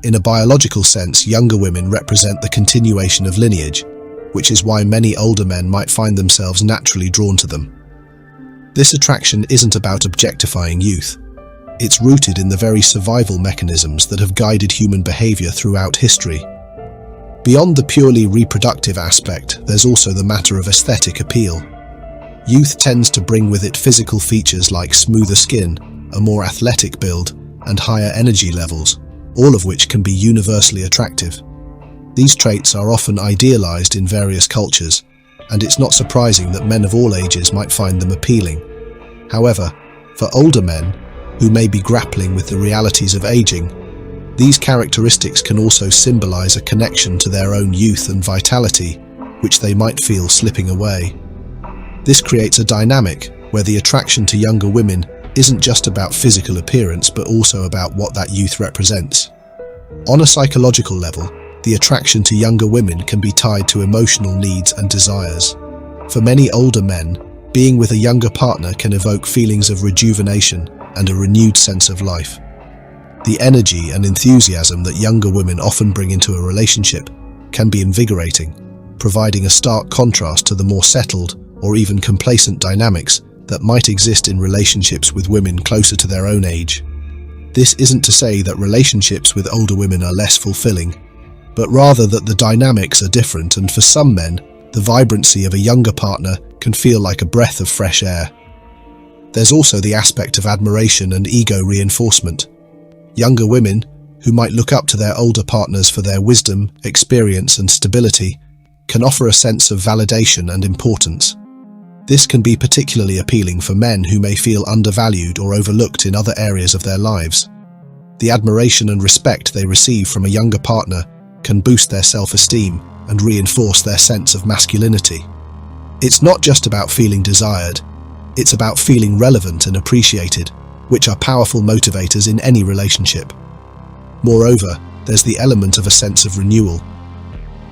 In a biological sense, younger women represent the continuation of lineage, which is why many older men might find themselves naturally drawn to them. This attraction isn't about objectifying youth. It's rooted in the very survival mechanisms that have guided human behavior throughout history. Beyond the purely reproductive aspect, there's also the matter of aesthetic appeal. Youth tends to bring with it physical features like smoother skin, a more athletic build, and higher energy levels, all of which can be universally attractive. These traits are often idealized in various cultures, and it's not surprising that men of all ages might find them appealing. However, for older men, who may be grappling with the realities of aging, these characteristics can also symbolize a connection to their own youth and vitality, which they might feel slipping away. This creates a dynamic where the attraction to younger women isn't just about physical appearance, but also about what that youth represents. On a psychological level, the attraction to younger women can be tied to emotional needs and desires. For many older men, being with a younger partner can evoke feelings of rejuvenation and a renewed sense of life. The energy and enthusiasm that younger women often bring into a relationship can be invigorating, providing a stark contrast to the more settled or even complacent dynamics that might exist in relationships with women closer to their own age. This isn't to say that relationships with older women are less fulfilling, but rather that the dynamics are different, and for some men, the vibrancy of a younger partner can feel like a breath of fresh air. There's also the aspect of admiration and ego reinforcement. Younger women, who might look up to their older partners for their wisdom, experience, and stability, can offer a sense of validation and importance. This can be particularly appealing for men who may feel undervalued or overlooked in other areas of their lives. The admiration and respect they receive from a younger partner can boost their self-esteem and reinforce their sense of masculinity. It's not just about feeling desired, it's about feeling relevant and appreciated, which are powerful motivators in any relationship. Moreover, there's the element of a sense of renewal.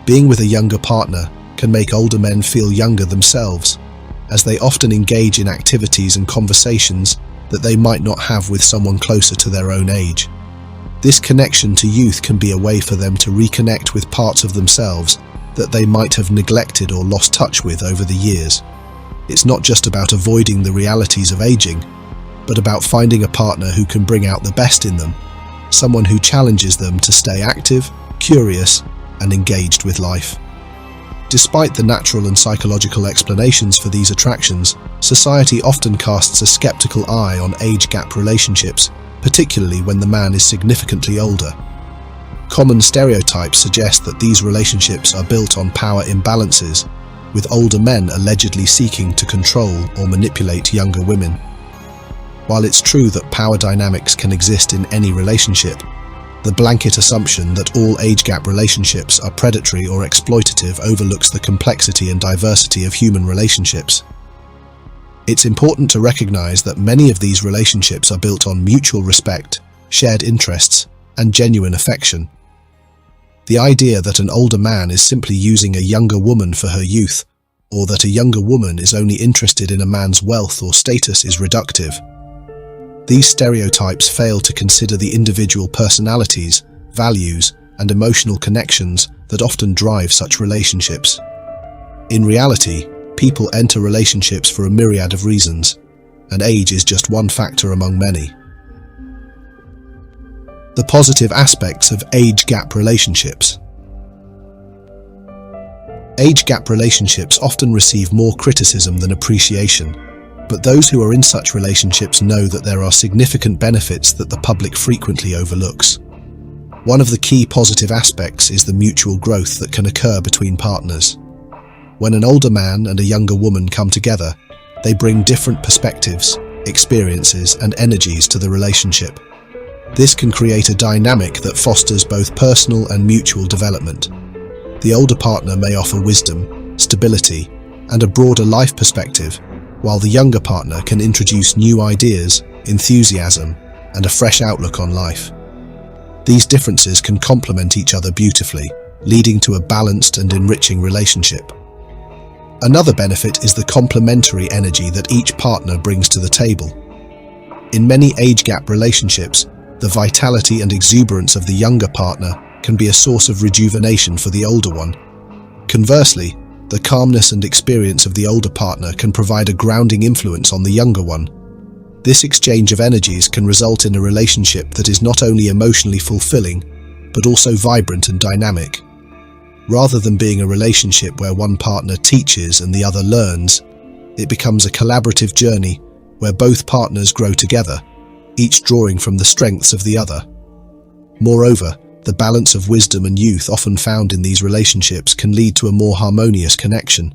Being with a younger partner can make older men feel younger themselves, as they often engage in activities and conversations that they might not have with someone closer to their own age. This connection to youth can be a way for them to reconnect with parts of themselves that they might have neglected or lost touch with over the years. It's not just about avoiding the realities of aging, but about finding a partner who can bring out the best in them, someone who challenges them to stay active, curious, and engaged with life. Despite the natural and psychological explanations for these attractions, society often casts a skeptical eye on age gap relationships, particularly when the man is significantly older. Common stereotypes suggest that these relationships are built on power imbalances, with older men allegedly seeking to control or manipulate younger women. While it's true that power dynamics can exist in any relationship, the blanket assumption that all age gap relationships are predatory or exploitative overlooks the complexity and diversity of human relationships. It's important to recognize that many of these relationships are built on mutual respect, shared interests, and genuine affection. The idea that an older man is simply using a younger woman for her youth, or that a younger woman is only interested in a man's wealth or status is reductive. These stereotypes fail to consider the individual personalities, values, and emotional connections that often drive such relationships. In reality, people enter relationships for a myriad of reasons, and age is just one factor among many. The positive aspects of age gap relationships. Age gap relationships often receive more criticism than appreciation, but those who are in such relationships know that there are significant benefits that the public frequently overlooks. One of the key positive aspects is the mutual growth that can occur between partners. When an older man and a younger woman come together, they bring different perspectives, experiences, and energies to the relationship. This can create a dynamic that fosters both personal and mutual development. The older partner may offer wisdom, stability, and a broader life perspective, while the younger partner can introduce new ideas, enthusiasm, and a fresh outlook on life. These differences can complement each other beautifully, leading to a balanced and enriching relationship. Another benefit is the complementary energy that each partner brings to the table. In many age gap relationships, the vitality and exuberance of the younger partner can be a source of rejuvenation for the older one. Conversely, the calmness and experience of the older partner can provide a grounding influence on the younger one. This exchange of energies can result in a relationship that is not only emotionally fulfilling, but also vibrant and dynamic. Rather than being a relationship where one partner teaches and the other learns, it becomes a collaborative journey where both partners grow together, each drawing from the strengths of the other. Moreover, the balance of wisdom and youth often found in these relationships can lead to a more harmonious connection.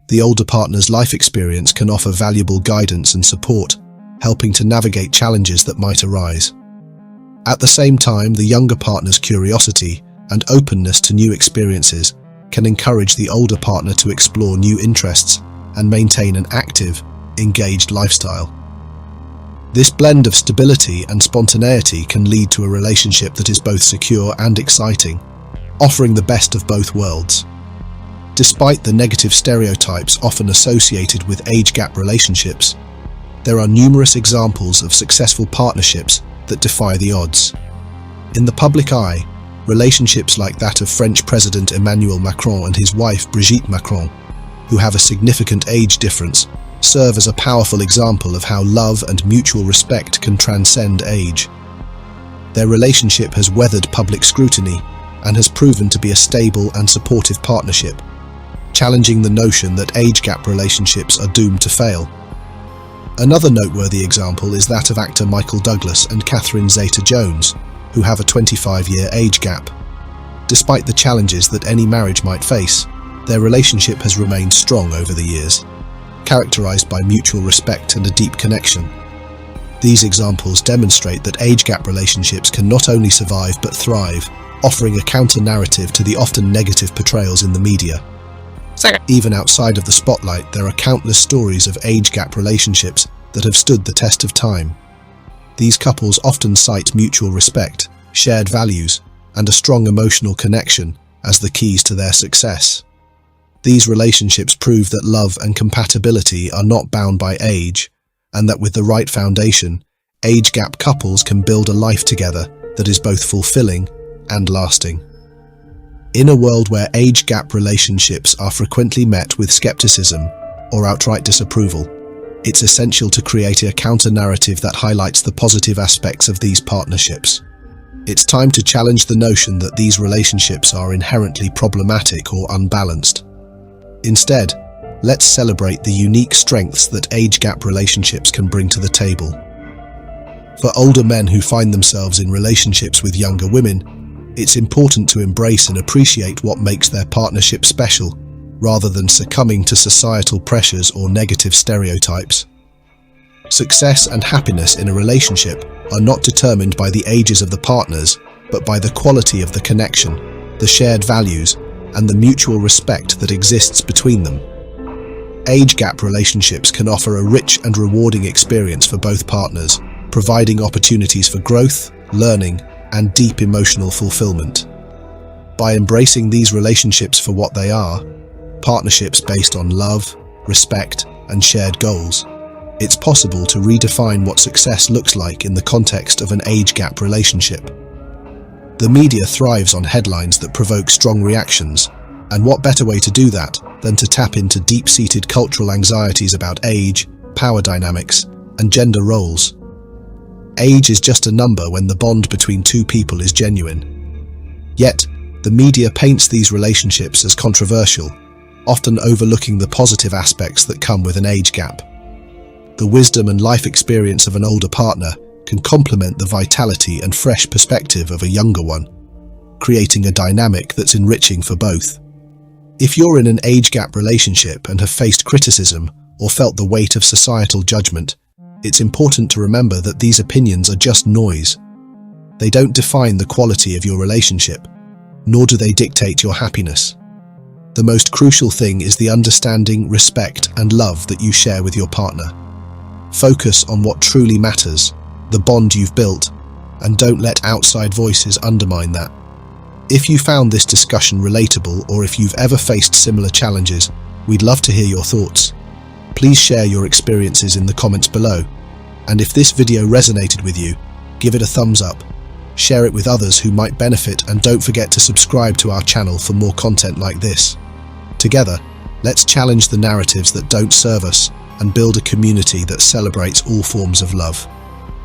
The older partner's life experience can offer valuable guidance and support, helping to navigate challenges that might arise. At the same time, the younger partner's curiosity and openness to new experiences can encourage the older partner to explore new interests and maintain an active, engaged lifestyle. This blend of stability and spontaneity can lead to a relationship that is both secure and exciting, offering the best of both worlds. Despite the negative stereotypes often associated with age gap relationships, there are numerous examples of successful partnerships that defy the odds. In the public eye, relationships like that of French President Emmanuel Macron and his wife Brigitte Macron, who have a significant age difference, serve as a powerful example of how love and mutual respect can transcend age. Their relationship has weathered public scrutiny and has proven to be a stable and supportive partnership, challenging the notion that age gap relationships are doomed to fail. Another noteworthy example is that of actor Michael Douglas and Catherine Zeta-Jones, who have a 25-year age gap. Despite the challenges that any marriage might face, their relationship has remained strong over the years, characterized by mutual respect and a deep connection. These examples demonstrate that age gap relationships can not only survive but thrive, offering a counter-narrative to the often negative portrayals in the media. Even outside of the spotlight, there are countless stories of age gap relationships that have stood the test of time. These couples often cite mutual respect, shared values, and a strong emotional connection as the keys to their success. These relationships prove that love and compatibility are not bound by age, and that with the right foundation, age gap couples can build a life together that is both fulfilling and lasting. In a world where age gap relationships are frequently met with skepticism or outright disapproval, it's essential to create a counter-narrative that highlights the positive aspects of these partnerships. It's time to challenge the notion that these relationships are inherently problematic or unbalanced. Instead, let's celebrate the unique strengths that age gap relationships can bring to the table. For older men who find themselves in relationships with younger women, it's important to embrace and appreciate what makes their partnership special, rather than succumbing to societal pressures or negative stereotypes. Success and happiness in a relationship are not determined by the ages of the partners, but by the quality of the connection, the shared values, and the mutual respect that exists between them. Age gap relationships can offer a rich and rewarding experience for both partners, providing opportunities for growth, learning, and deep emotional fulfillment. By embracing these relationships for what they are, partnerships based on love, respect, and shared goals, it's possible to redefine what success looks like in the context of an age gap relationship. The media thrives on headlines that provoke strong reactions, and what better way to do that than to tap into deep-seated cultural anxieties about age, power dynamics, and gender roles. Age is just a number when the bond between two people is genuine. Yet, the media paints these relationships as controversial, often overlooking the positive aspects that come with an age gap. The wisdom and life experience of an older partner can complement the vitality and fresh perspective of a younger one, creating a dynamic that's enriching for both. If you're in an age gap relationship and have faced criticism or felt the weight of societal judgment, it's important to remember that these opinions are just noise. They don't define the quality of your relationship, nor do they dictate your happiness. The most crucial thing is the understanding, respect, and love that you share with your partner. Focus on what truly matters, the bond you've built, and don't let outside voices undermine that. If you found this discussion relatable, or if you've ever faced similar challenges, we'd love to hear your thoughts. Please share your experiences in the comments below. And if this video resonated with you, give it a thumbs up, share it with others who might benefit, and don't forget to subscribe to our channel for more content like this. Together, let's challenge the narratives that don't serve us and build a community that celebrates all forms of love.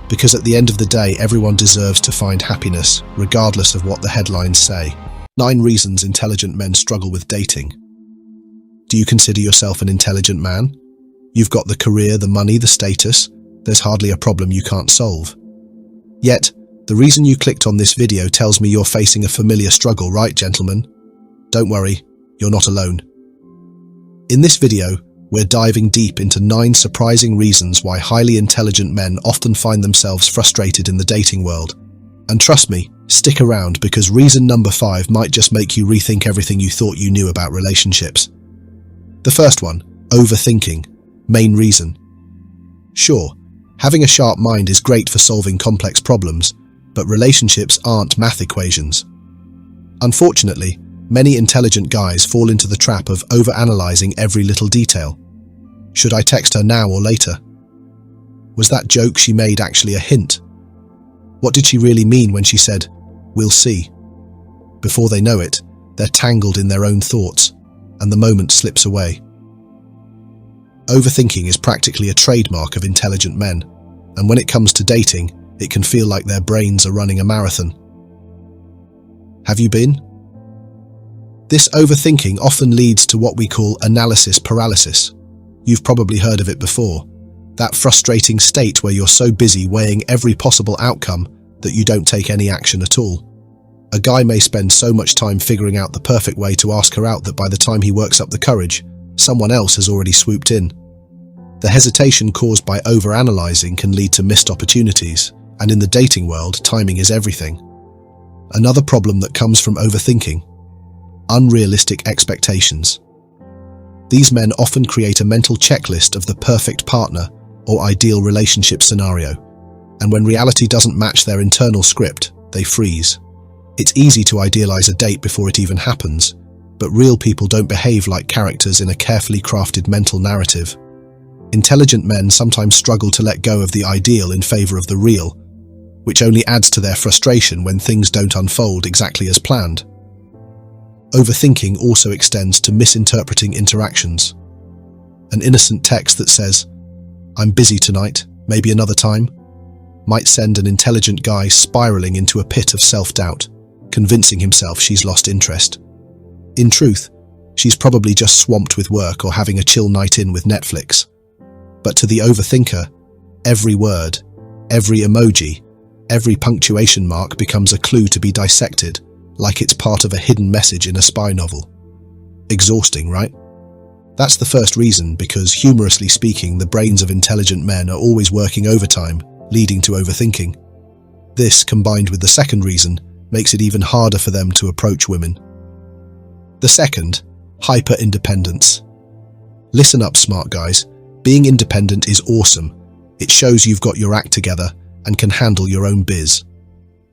Because at the end of the day, everyone deserves to find happiness, regardless of what the headlines say. 9 reasons intelligent men struggle with dating. Do you consider yourself an intelligent man? You've got the career, the money, the status. There's hardly a problem you can't solve. Yet, the reason you clicked on this video tells me you're facing a familiar struggle, right, gentlemen? Don't worry, you're not alone. In this video, we're diving deep into 9 surprising reasons why highly intelligent men often find themselves frustrated in the dating world. And trust me, stick around, because reason number 5 might just make you rethink everything you thought you knew about relationships. The first one, overthinking. Main reason. Sure, having a sharp mind is great for solving complex problems, but relationships aren't math equations. Unfortunately, many intelligent guys fall into the trap of overanalyzing every little detail. Should I text her now or later? Was that joke she made actually a hint? What did she really mean when she said, "We'll see"? Before they know it, they're tangled in their own thoughts, and the moment slips away. Overthinking is practically a trademark of intelligent men, and when it comes to dating, it can feel like their brains are running a marathon. Have you been? This overthinking often leads to what we call analysis paralysis. You've probably heard of it before. That frustrating state where you're so busy weighing every possible outcome that you don't take any action at all. A guy may spend so much time figuring out the perfect way to ask her out that by the time he works up the courage, someone else has already swooped in. The hesitation caused by overanalyzing can lead to missed opportunities, and in the dating world, timing is everything. Another problem that comes from overthinking: unrealistic expectations. These men often create a mental checklist of the perfect partner or ideal relationship scenario, and when reality doesn't match their internal script, they freeze. It's easy to idealize a date before it even happens, but real people don't behave like characters in a carefully crafted mental narrative. Intelligent men sometimes struggle to let go of the ideal in favor of the real, which only adds to their frustration when things don't unfold exactly as planned. Overthinking also extends to misinterpreting interactions. An innocent text that says, "I'm busy tonight, maybe another time," might send an intelligent guy spiraling into a pit of self-doubt, convincing himself she's lost interest. In truth, she's probably just swamped with work or having a chill night in with Netflix. But to the overthinker, every word, every emoji, every punctuation mark becomes a clue to be dissected, like it's part of a hidden message in a spy novel. Exhausting, right? That's the first reason, because humorously speaking, the brains of intelligent men are always working overtime, leading to overthinking. This, combined with the second reason, makes it even harder for them to approach women. The second, hyper-independence. Listen up, smart guys. Being independent is awesome. It shows you've got your act together and can handle your own biz.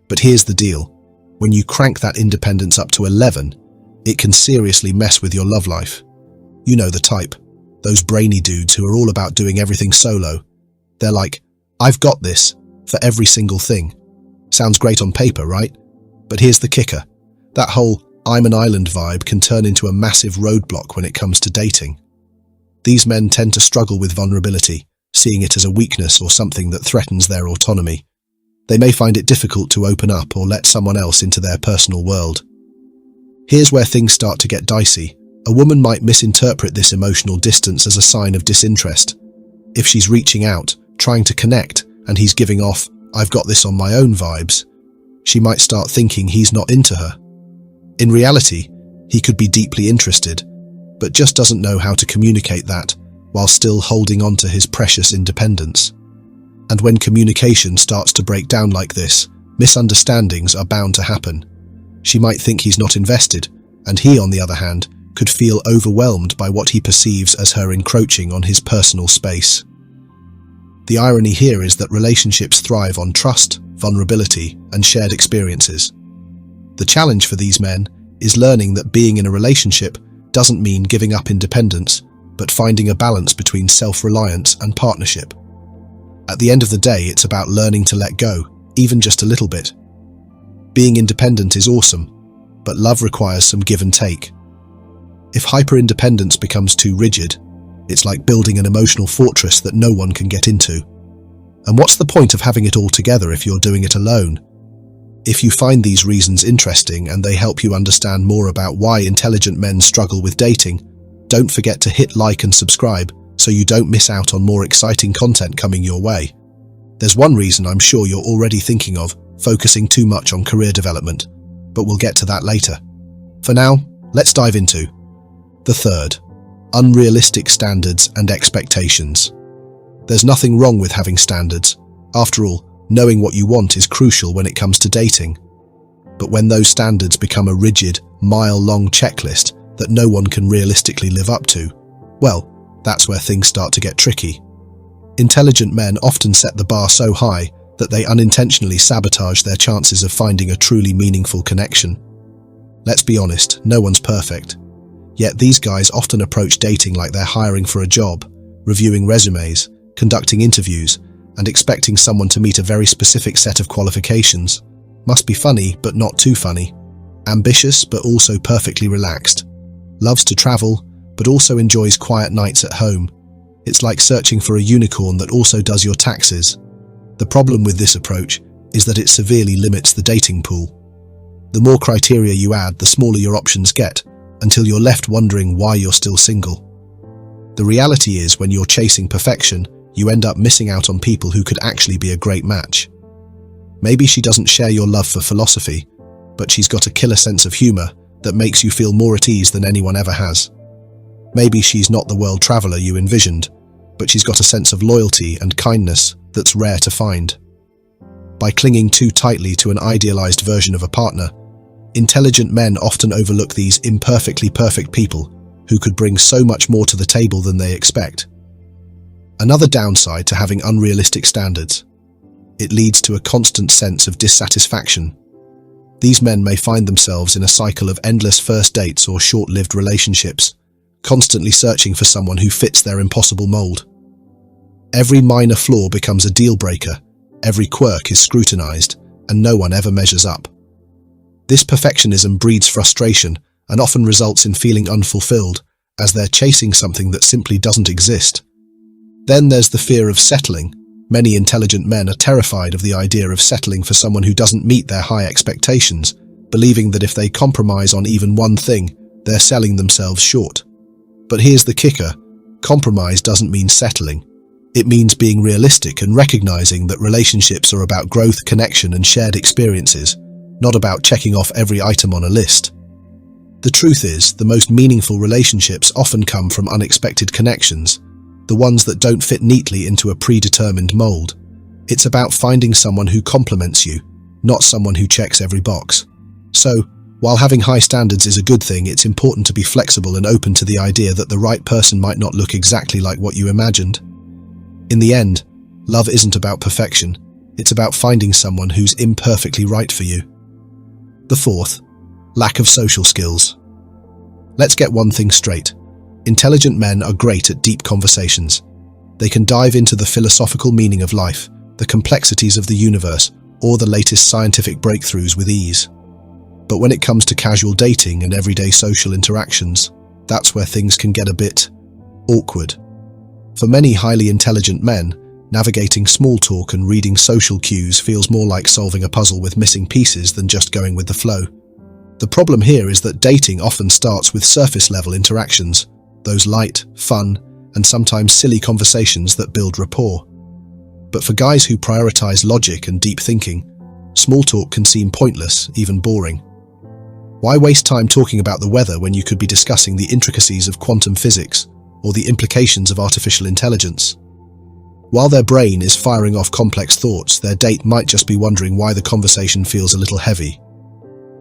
But here's the deal. When you crank that independence up to 11, it can seriously mess with your love life. You know the type. Those brainy dudes who are all about doing everything solo. They're like, "I've got this," for every single thing. Sounds great on paper, right? But here's the kicker. That whole "I'm an island" vibe can turn into a massive roadblock when it comes to dating. These men tend to struggle with vulnerability, seeing it as a weakness or something that threatens their autonomy. They may find it difficult to open up or let someone else into their personal world. Here's where things start to get dicey. A woman might misinterpret this emotional distance as a sign of disinterest. If she's reaching out, trying to connect, and he's giving off "I've got this on my own" vibes, she might start thinking he's not into her. In reality, he could be deeply interested, but just doesn't know how to communicate that while still holding on to his precious independence. And when communication starts to break down like this, misunderstandings are bound to happen. She might think he's not invested, and he, on the other hand, could feel overwhelmed by what he perceives as her encroaching on his personal space. The irony here is that relationships thrive on trust, vulnerability, and shared experiences. The challenge for these men is learning that being in a relationship doesn't mean giving up independence, but finding a balance between self-reliance and partnership. At the end of the day, it's about learning to let go, even just a little bit. Being independent is awesome, but love requires some give and take. If hyper-independence becomes too rigid, it's like building an emotional fortress that no one can get into. And what's the point of having it all together if you're doing it alone? If you find these reasons interesting and they help you understand more about why intelligent men struggle with dating, don't forget to hit like and subscribe so you don't miss out on more exciting content coming your way. There's one reason I'm sure you're already thinking of: focusing too much on career development, but we'll get to that later. For now, let's dive into the third: unrealistic standards and expectations. There's nothing wrong with having standards. After all, knowing what you want is crucial when it comes to dating. But when those standards become a rigid, mile-long checklist that no one can realistically live up to, well, that's where things start to get tricky. Intelligent men often set the bar so high that they unintentionally sabotage their chances of finding a truly meaningful connection. Let's be honest, no one's perfect. Yet these guys often approach dating like they're hiring for a job, reviewing resumes, conducting interviews, and expecting someone to meet a very specific set of qualifications. Must be funny, but not too funny. Ambitious, but also perfectly relaxed. Loves to travel, but also enjoys quiet nights at home. It's like searching for a unicorn that also does your taxes. The problem with this approach is that it severely limits the dating pool. The more criteria you add, the smaller your options get, until you're left wondering why you're still single. The reality is, when you're chasing perfection, you end up missing out on people who could actually be a great match. Maybe she doesn't share your love for philosophy, but she's got a killer sense of humor that makes you feel more at ease than anyone ever has. Maybe she's not the world traveler you envisioned, but she's got a sense of loyalty and kindness that's rare to find. By clinging too tightly to an idealized version of a partner, intelligent men often overlook these imperfectly perfect people who could bring so much more to the table than they expect. Another downside to having unrealistic standards: it leads to a constant sense of dissatisfaction. These men may find themselves in a cycle of endless first dates or short-lived relationships, constantly searching for someone who fits their impossible mold. Every minor flaw becomes a deal-breaker, every quirk is scrutinized, and no one ever measures up. This perfectionism breeds frustration and often results in feeling unfulfilled, as they're chasing something that simply doesn't exist. Then there's the fear of settling. Many intelligent men are terrified of the idea of settling for someone who doesn't meet their high expectations, believing that if they compromise on even one thing, they're selling themselves short. But here's the kicker: compromise doesn't mean settling. It means being realistic and recognizing that relationships are about growth, connection, and shared experiences, not about checking off every item on a list. The truth is, the most meaningful relationships often come from unexpected connections, the ones that don't fit neatly into a predetermined mold. It's about finding someone who complements you, not someone who checks every box. So, while having high standards is a good thing, it's important to be flexible and open to the idea that the right person might not look exactly like what you imagined. In the end, love isn't about perfection, it's about finding someone who's imperfectly right for you. The fourth: lack of social skills. Let's get one thing straight. Intelligent men are great at deep conversations. They can dive into the philosophical meaning of life, the complexities of the universe, or the latest scientific breakthroughs with ease. But when it comes to casual dating and everyday social interactions, that's where things can get a bit awkward. For many highly intelligent men, navigating small talk and reading social cues feels more like solving a puzzle with missing pieces than just going with the flow. The problem here is that dating often starts with surface-level interactions, those light, fun, and sometimes silly conversations that build rapport. But for guys who prioritize logic and deep thinking, small talk can seem pointless, even boring. Why waste time talking about the weather when you could be discussing the intricacies of quantum physics or the implications of artificial intelligence? While their brain is firing off complex thoughts, their date might just be wondering why the conversation feels a little heavy.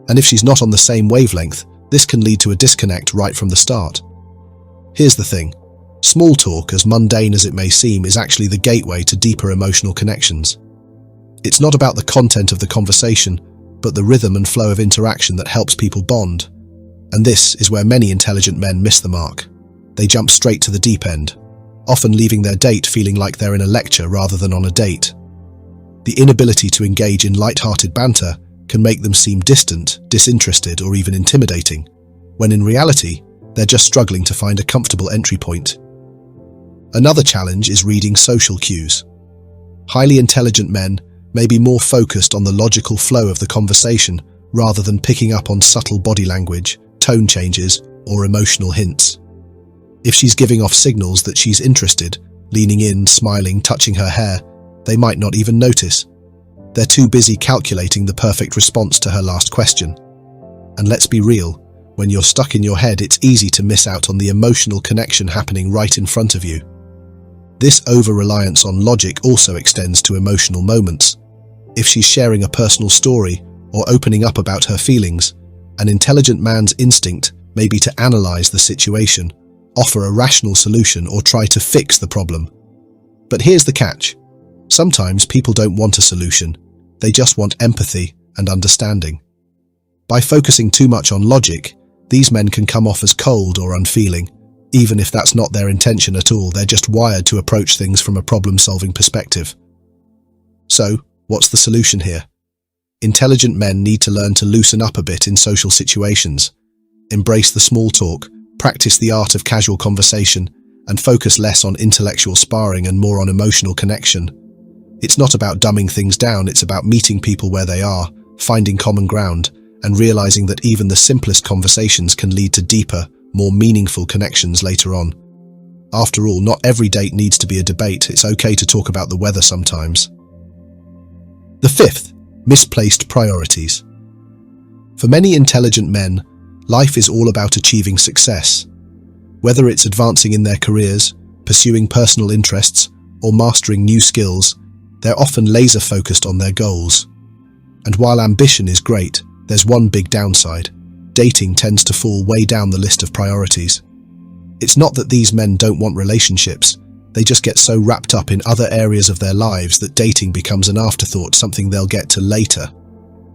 And if she's not on the same wavelength, this can lead to a disconnect right from the start. Here's the thing. Small talk, as mundane as it may seem, is actually the gateway to deeper emotional connections. It's not about the content of the conversation, but the rhythm and flow of interaction that helps people bond. And this is where many intelligent men miss the mark. They jump straight to the deep end, often leaving their date feeling like they're in a lecture rather than on a date. The inability to engage in light-hearted banter can make them seem distant, disinterested, or even intimidating, when in reality, they're just struggling to find a comfortable entry point. Another challenge is reading social cues. Highly intelligent men may be more focused on the logical flow of the conversation rather than picking up on subtle body language, tone changes, or emotional hints. If she's giving off signals that she's interested, leaning in, smiling, touching her hair, they might not even notice. They're too busy calculating the perfect response to her last question. And let's be real, when you're stuck in your head, it's easy to miss out on the emotional connection happening right in front of you. This over-reliance on logic also extends to emotional moments. If she's sharing a personal story or opening up about her feelings, an intelligent man's instinct may be to analyze the situation, offer a rational solution, or try to fix the problem. But here's the catch. Sometimes people don't want a solution. They just want empathy and understanding. By focusing too much on logic, these men can come off as cold or unfeeling. Even if that's not their intention at all, they're just wired to approach things from a problem-solving perspective. So, what's the solution here? Intelligent men need to learn to loosen up a bit in social situations, embrace the small talk, practice the art of casual conversation, and focus less on intellectual sparring and more on emotional connection. It's not about dumbing things down, it's about meeting people where they are, finding common ground, and realizing that even the simplest conversations can lead to deeper, more meaningful connections later on. After all, not every date needs to be a debate. It's okay to talk about the weather sometimes. The fifth, misplaced priorities. For many intelligent men, life is all about achieving success. Whether it's advancing in their careers, pursuing personal interests, or mastering new skills, they're often laser-focused on their goals. And while ambition is great, there's one big downside. Dating tends to fall way down the list of priorities. It's not that these men don't want relationships, they just get so wrapped up in other areas of their lives that dating becomes an afterthought, something they'll get to later.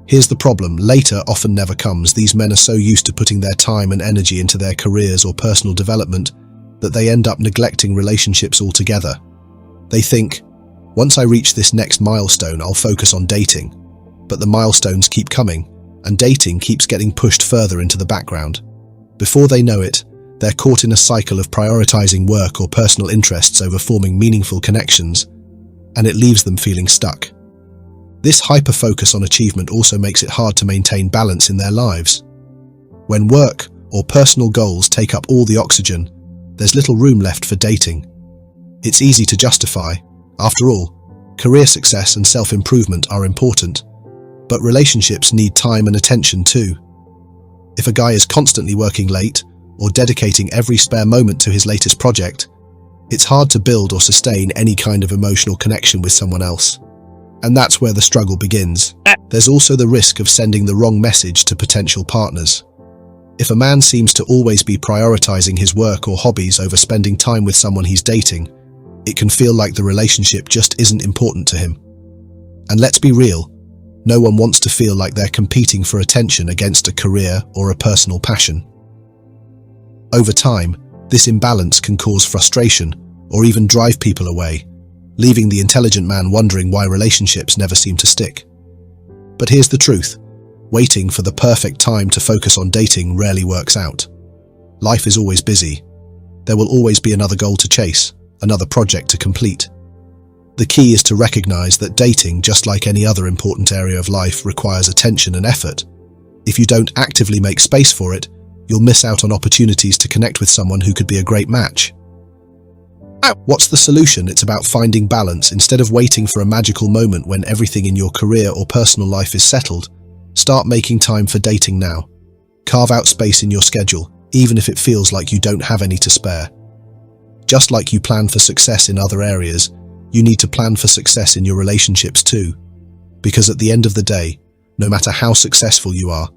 Here's the problem, later often never comes. These men are so used to putting their time and energy into their careers or personal development that they end up neglecting relationships altogether. They think, once I reach this next milestone, I'll focus on dating. But the milestones keep coming, and dating keeps getting pushed further into the background. Before they know it, they're caught in a cycle of prioritizing work or personal interests over forming meaningful connections, and it leaves them feeling stuck. This hyper-focus on achievement also makes it hard to maintain balance in their lives. When work or personal goals take up all the oxygen, there's little room left for dating. It's easy to justify. After all, career success and self-improvement are important, but relationships need time and attention too. If a guy is constantly working late or dedicating every spare moment to his latest project, it's hard to build or sustain any kind of emotional connection with someone else. And that's where the struggle begins. There's also the risk of sending the wrong message to potential partners. If a man seems to always be prioritizing his work or hobbies over spending time with someone he's dating, it can feel like the relationship just isn't important to him. And let's be real, no one wants to feel like they're competing for attention against a career or a personal passion. Over time, this imbalance can cause frustration or even drive people away, leaving the intelligent man wondering why relationships never seem to stick. But here's the truth. Waiting for the perfect time to focus on dating rarely works out. Life is always busy. There will always be another goal to chase, another project to complete. The key is to recognize that dating, just like any other important area of life, requires attention and effort. If you don't actively make space for it, you'll miss out on opportunities to connect with someone who could be a great match. What's the solution? It's about finding balance. Instead of waiting for a magical moment when everything in your career or personal life is settled, start making time for dating now. Carve out space in your schedule, even if it feels like you don't have any to spare. Just like you plan for success in other areas, you need to plan for success in your relationships too. Because at the end of the day, no matter how successful you are,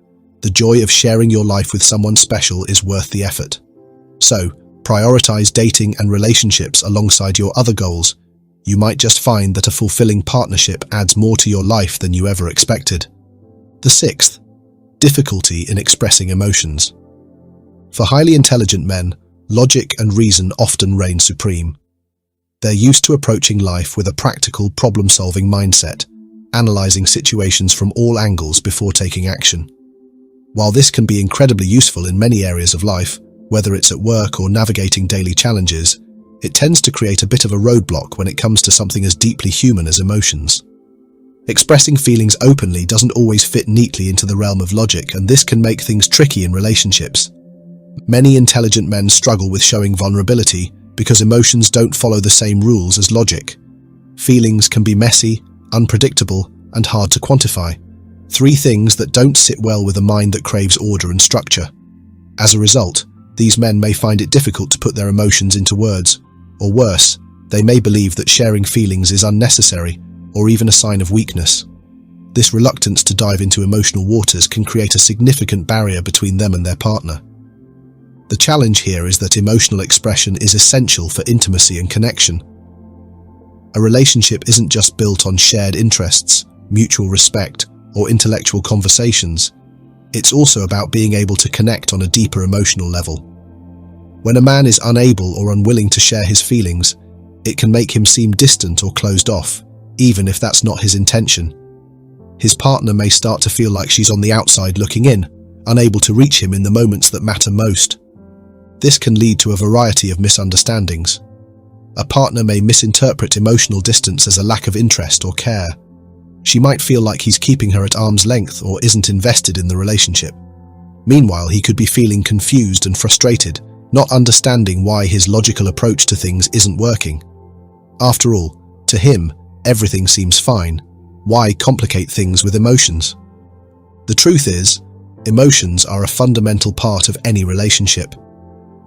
the joy of sharing your life with someone special is worth the effort. So, prioritize dating and relationships alongside your other goals. You might just find that a fulfilling partnership adds more to your life than you ever expected. The sixth, difficulty in expressing emotions. For highly intelligent men, logic and reason often reign supreme. They're used to approaching life with a practical, problem-solving mindset, analyzing situations from all angles before taking action. While this can be incredibly useful in many areas of life, whether it's at work or navigating daily challenges, it tends to create a bit of a roadblock when it comes to something as deeply human as emotions. Expressing feelings openly doesn't always fit neatly into the realm of logic, and this can make things tricky in relationships. Many intelligent men struggle with showing vulnerability because emotions don't follow the same rules as logic. Feelings can be messy, unpredictable, and hard to quantify. Three things that don't sit well with a mind that craves order and structure. As a result, these men may find it difficult to put their emotions into words, or worse, they may believe that sharing feelings is unnecessary or even a sign of weakness. This reluctance to dive into emotional waters can create a significant barrier between them and their partner. The challenge here is that emotional expression is essential for intimacy and connection. A relationship isn't just built on shared interests, mutual respect, or intellectual conversations. It's also about being able to connect on a deeper emotional level. When a man is unable or unwilling to share his feelings, it can make him seem distant or closed off, even if that's not his intention. His partner may start to feel like she's on the outside looking in, unable to reach him in the moments that matter most. This can lead to a variety of misunderstandings. A partner may misinterpret emotional distance as a lack of interest or care. She might feel like he's keeping her at arm's length or isn't invested in the relationship. Meanwhile, he could be feeling confused and frustrated, not understanding why his logical approach to things isn't working. After all, to him, everything seems fine. Why complicate things with emotions? The truth is, emotions are a fundamental part of any relationship.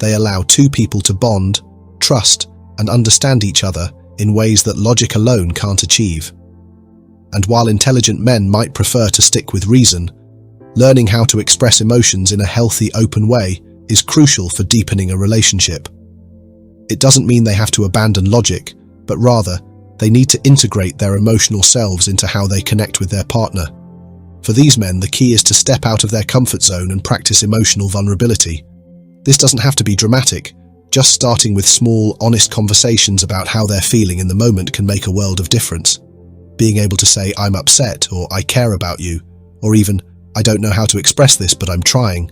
They allow two people to bond, trust, and understand each other in ways that logic alone can't achieve. And while intelligent men might prefer to stick with reason, learning how to express emotions in a healthy, open way is crucial for deepening a relationship. It doesn't mean they have to abandon logic, but rather, they need to integrate their emotional selves into how they connect with their partner. For these men, the key is to step out of their comfort zone and practice emotional vulnerability. This doesn't have to be dramatic. Just starting with small, honest conversations about how they're feeling in the moment can make a world of difference. Being able to say, "I'm upset," or "I care about you," or even, "I don't know how to express this, but I'm trying,"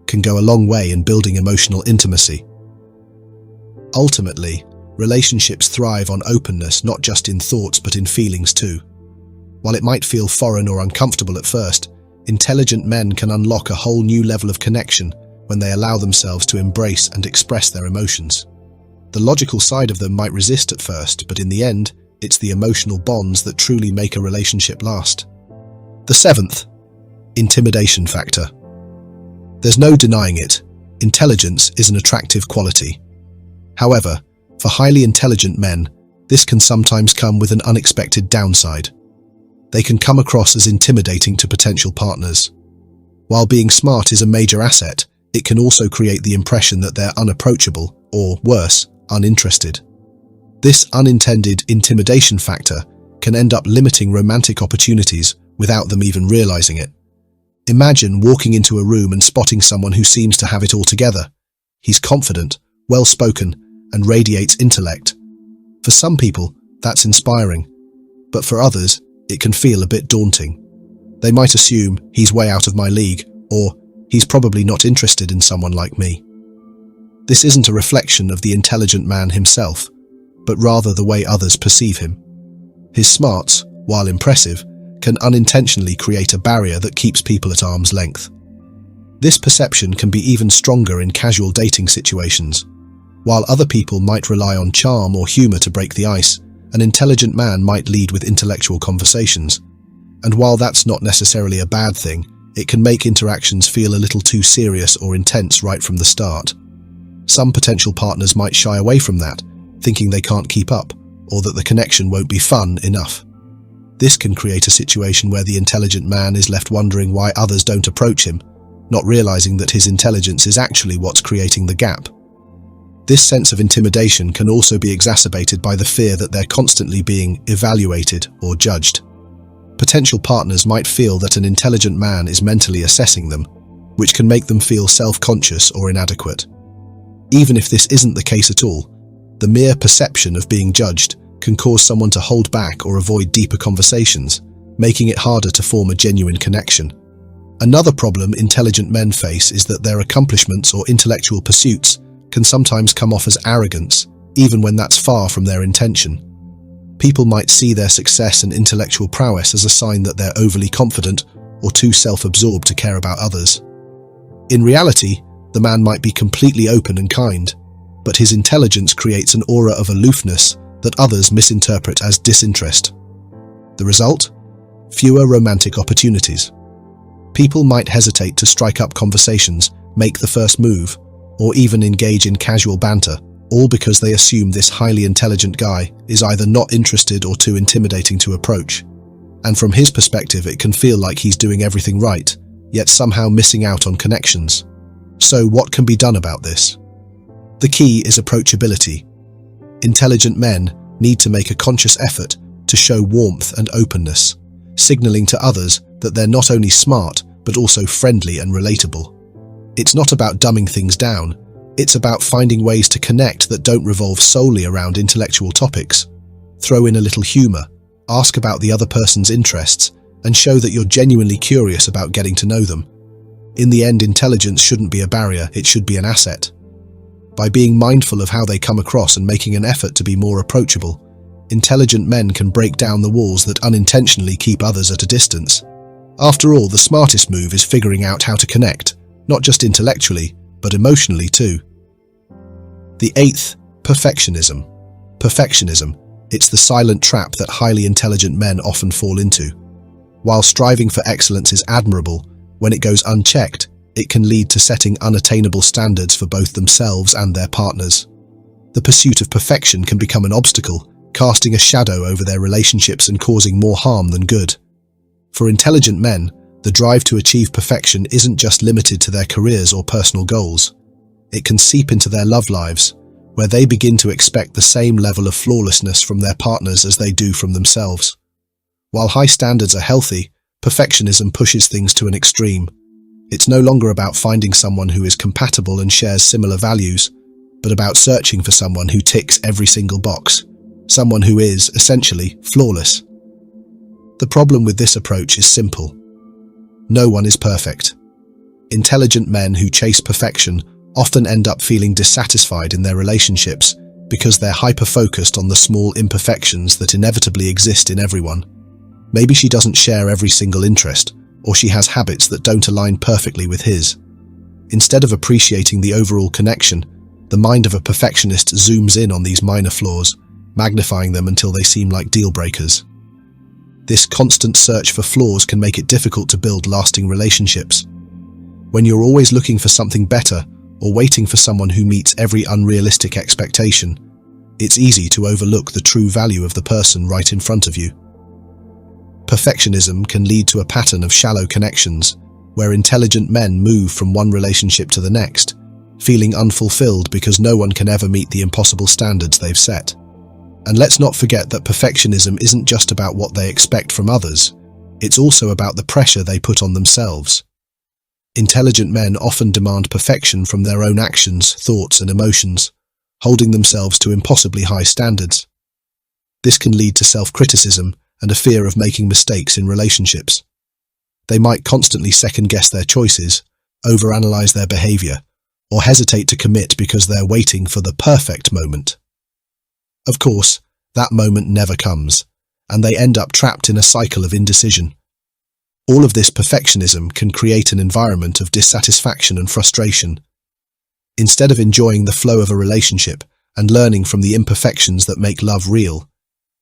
can go a long way in building emotional intimacy. Ultimately, relationships thrive on openness, not just in thoughts but in feelings too. While it might feel foreign or uncomfortable at first, intelligent men can unlock a whole new level of connection when they allow themselves to embrace and express their emotions. The logical side of them might resist at first, but in the end, it's the emotional bonds that truly make a relationship last. The seventh, intimidation factor. There's no denying it, intelligence is an attractive quality. However, for highly intelligent men, this can sometimes come with an unexpected downside. They can come across as intimidating to potential partners. While being smart is a major asset, it can also create the impression that they're unapproachable, or worse, uninterested. This unintended intimidation factor can end up limiting romantic opportunities without them even realizing it. Imagine walking into a room and spotting someone who seems to have it all together. He's confident, well-spoken, and radiates intellect. For some people, that's inspiring, but for others, it can feel a bit daunting. They might assume he's way out of my league, or he's probably not interested in someone like me. This isn't a reflection of the intelligent man himself, but rather the way others perceive him. His smarts, while impressive, can unintentionally create a barrier that keeps people at arm's length. This perception can be even stronger in casual dating situations. While other people might rely on charm or humor to break the ice, an intelligent man might lead with intellectual conversations. And while that's not necessarily a bad thing, it can make interactions feel a little too serious or intense right from the start. Some potential partners might shy away from that, thinking they can't keep up, or that the connection won't be fun enough. This can create a situation where the intelligent man is left wondering why others don't approach him, not realizing that his intelligence is actually what's creating the gap. This sense of intimidation can also be exacerbated by the fear that they're constantly being evaluated or judged. Potential partners might feel that an intelligent man is mentally assessing them, which can make them feel self-conscious or inadequate. Even if this isn't the case at all, the mere perception of being judged can cause someone to hold back or avoid deeper conversations, making it harder to form a genuine connection. Another problem intelligent men face is that their accomplishments or intellectual pursuits can sometimes come off as arrogance, even when that's far from their intention. People might see their success and intellectual prowess as a sign that they're overly confident or too self-absorbed to care about others. In reality, the man might be completely open and kind, but his intelligence creates an aura of aloofness that others misinterpret as disinterest. The result? Fewer romantic opportunities. People might hesitate to strike up conversations, make the first move, or even engage in casual banter, all because they assume this highly intelligent guy is either not interested or too intimidating to approach. And from his perspective, it can feel like he's doing everything right, yet somehow missing out on connections. So what can be done about this? The key is approachability. Intelligent men need to make a conscious effort to show warmth and openness, signaling to others that they're not only smart, but also friendly and relatable. It's not about dumbing things down, it's about finding ways to connect that don't revolve solely around intellectual topics. Throw in a little humor, ask about the other person's interests, and show that you're genuinely curious about getting to know them. In the end, intelligence shouldn't be a barrier, it should be an asset. By being mindful of how they come across and making an effort to be more approachable, intelligent men can break down the walls that unintentionally keep others at a distance. After all, the smartest move is figuring out how to connect, not just intellectually, but emotionally too. The eighth, perfectionism. Perfectionism, it's the silent trap that highly intelligent men often fall into. While striving for excellence is admirable, when it goes unchecked, it can lead to setting unattainable standards for both themselves and their partners. The pursuit of perfection can become an obstacle, casting a shadow over their relationships and causing more harm than good. For intelligent men, the drive to achieve perfection isn't just limited to their careers or personal goals. It can seep into their love lives, where they begin to expect the same level of flawlessness from their partners as they do from themselves. While high standards are healthy, perfectionism pushes things to an extreme. It's no longer about finding someone who is compatible and shares similar values, but about searching for someone who ticks every single box, someone who is, essentially, flawless. The problem with this approach is simple. No one is perfect. Intelligent men who chase perfection often end up feeling dissatisfied in their relationships because they're hyper-focused on the small imperfections that inevitably exist in everyone. Maybe she doesn't share every single interest, or she has habits that don't align perfectly with his. Instead of appreciating the overall connection, the mind of a perfectionist zooms in on these minor flaws, magnifying them until they seem like deal breakers. This constant search for flaws can make it difficult to build lasting relationships. When you're always looking for something better or waiting for someone who meets every unrealistic expectation, it's easy to overlook the true value of the person right in front of you. Perfectionism can lead to a pattern of shallow connections, where intelligent men move from one relationship to the next, feeling unfulfilled because no one can ever meet the impossible standards they've set. And let's not forget that perfectionism isn't just about what they expect from others, it's also about the pressure they put on themselves. Intelligent men often demand perfection from their own actions, thoughts, and emotions, holding themselves to impossibly high standards. This can lead to self-criticism and a fear of making mistakes in relationships. They might constantly second-guess their choices, overanalyze their behavior, or hesitate to commit because they're waiting for the perfect moment. Of course, that moment never comes, and they end up trapped in a cycle of indecision. All of this perfectionism can create an environment of dissatisfaction and frustration. Instead of enjoying the flow of a relationship and learning from the imperfections that make love real,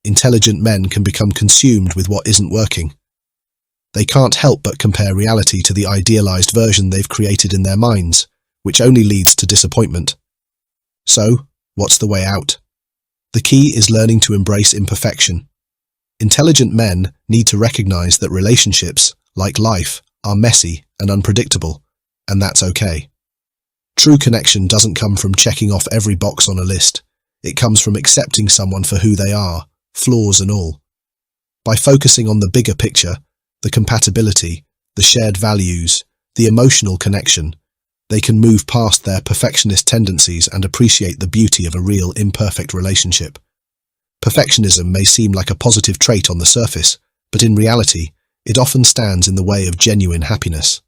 intelligent men can become consumed with what isn't working. They can't help but compare reality to the idealized version they've created in their minds, which only leads to disappointment. So, what's the way out? The key is learning to embrace imperfection. Intelligent men need to recognize that relationships, like life, are messy and unpredictable, and that's okay. True connection doesn't come from checking off every box on a list. It comes from accepting someone for who they are, flaws and all. By focusing on the bigger picture, the compatibility, the shared values, the emotional connection, they can move past their perfectionist tendencies and appreciate the beauty of a real, imperfect relationship. Perfectionism may seem like a positive trait on the surface, but in reality, it often stands in the way of genuine happiness.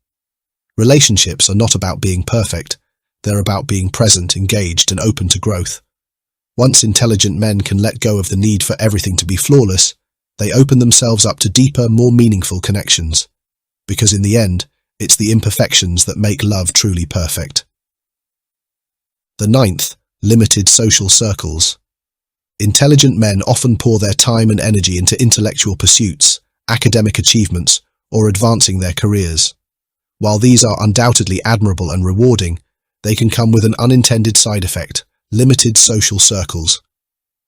Relationships are not about being perfect. They're about being present, engaged, and open to growth. Once intelligent men can let go of the need for everything to be flawless, they open themselves up to deeper, more meaningful connections. Because in the end, it's the imperfections that make love truly perfect. The ninth, limited social circles. Intelligent men often pour their time and energy into intellectual pursuits, academic achievements, or advancing their careers. While these are undoubtedly admirable and rewarding, they can come with an unintended side effect: limited social circles.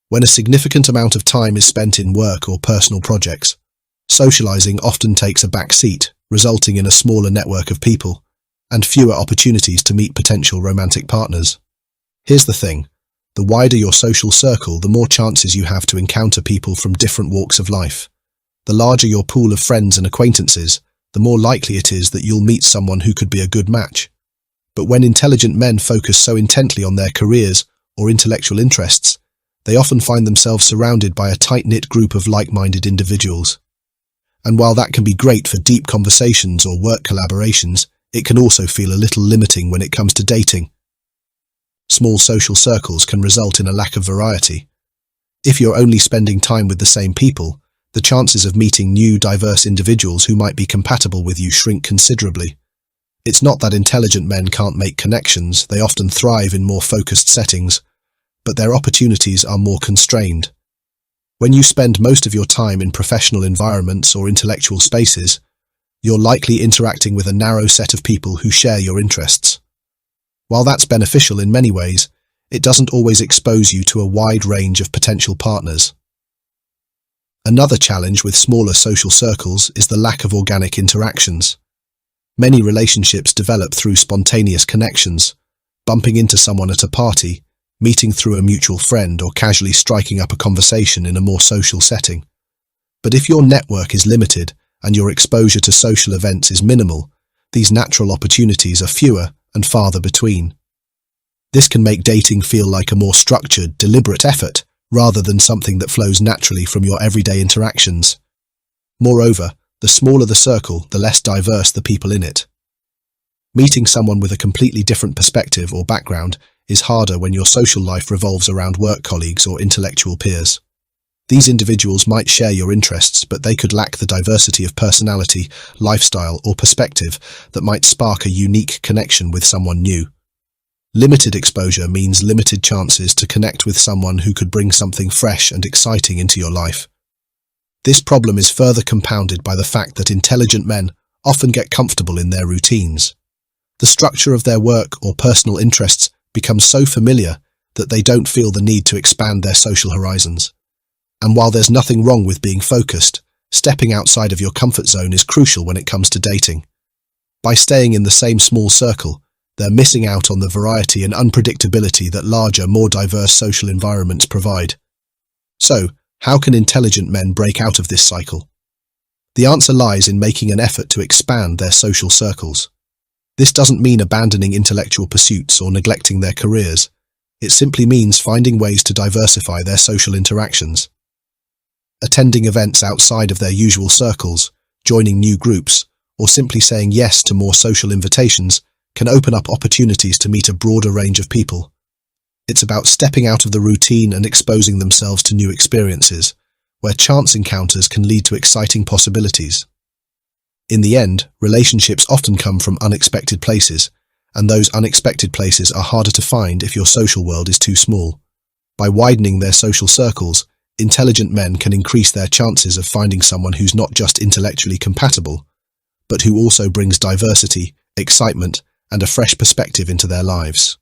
When a significant amount of time is spent in work or personal projects, socializing often takes a back seat, resulting in a smaller network of people and fewer opportunities to meet potential romantic partners. Here's the thing: the wider your social circle, the more chances you have to encounter people from different walks of life. The larger your pool of friends and acquaintances, the more likely it is that you'll meet someone who could be a good match. But when intelligent men focus so intently on their careers or intellectual interests, they often find themselves surrounded by a tight-knit group of like-minded individuals. And while that can be great for deep conversations or work collaborations, it can also feel a little limiting when it comes to dating. Small social circles can result in a lack of variety. If you're only spending time with the same people, the chances of meeting new, diverse individuals who might be compatible with you shrink considerably. It's not that intelligent men can't make connections. They often thrive in more focused settings, but their opportunities are more constrained. When you spend most of your time in professional environments or intellectual spaces, you're likely interacting with a narrow set of people who share your interests. While that's beneficial in many ways, it doesn't always expose you to a wide range of potential partners. Another challenge with smaller social circles is the lack of organic interactions. Many relationships develop through spontaneous connections, bumping into someone at a party, meeting through a mutual friend, or casually striking up a conversation in a more social setting. But if your network is limited and your exposure to social events is minimal, these natural opportunities are fewer and farther between. This can make dating feel like a more structured, deliberate effort, rather than something that flows naturally from your everyday interactions. Moreover, the smaller the circle, the less diverse the people in it. Meeting someone with a completely different perspective or background is harder when your social life revolves around work colleagues or intellectual peers. These individuals might share your interests, but they could lack the diversity of personality, lifestyle, or perspective that might spark a unique connection with someone new. Limited exposure means limited chances to connect with someone who could bring something fresh and exciting into your life. This problem is further compounded by the fact that intelligent men often get comfortable in their routines. The structure of their work or personal interests becomes so familiar that they don't feel the need to expand their social horizons. And while there's nothing wrong with being focused, stepping outside of your comfort zone is crucial when it comes to dating. By staying in the same small circle, they're missing out on the variety and unpredictability that larger, more diverse social environments provide. So, how can intelligent men break out of this cycle? The answer lies in making an effort to expand their social circles. This doesn't mean abandoning intellectual pursuits or neglecting their careers. It simply means finding ways to diversify their social interactions. Attending events outside of their usual circles, joining new groups, or simply saying yes to more social invitations can open up opportunities to meet a broader range of people. It's about stepping out of the routine and exposing themselves to new experiences, where chance encounters can lead to exciting possibilities. In the end, relationships often come from unexpected places, and those unexpected places are harder to find if your social world is too small. By widening their social circles, intelligent men can increase their chances of finding someone who's not just intellectually compatible, but who also brings diversity, excitement, and a fresh perspective into their lives.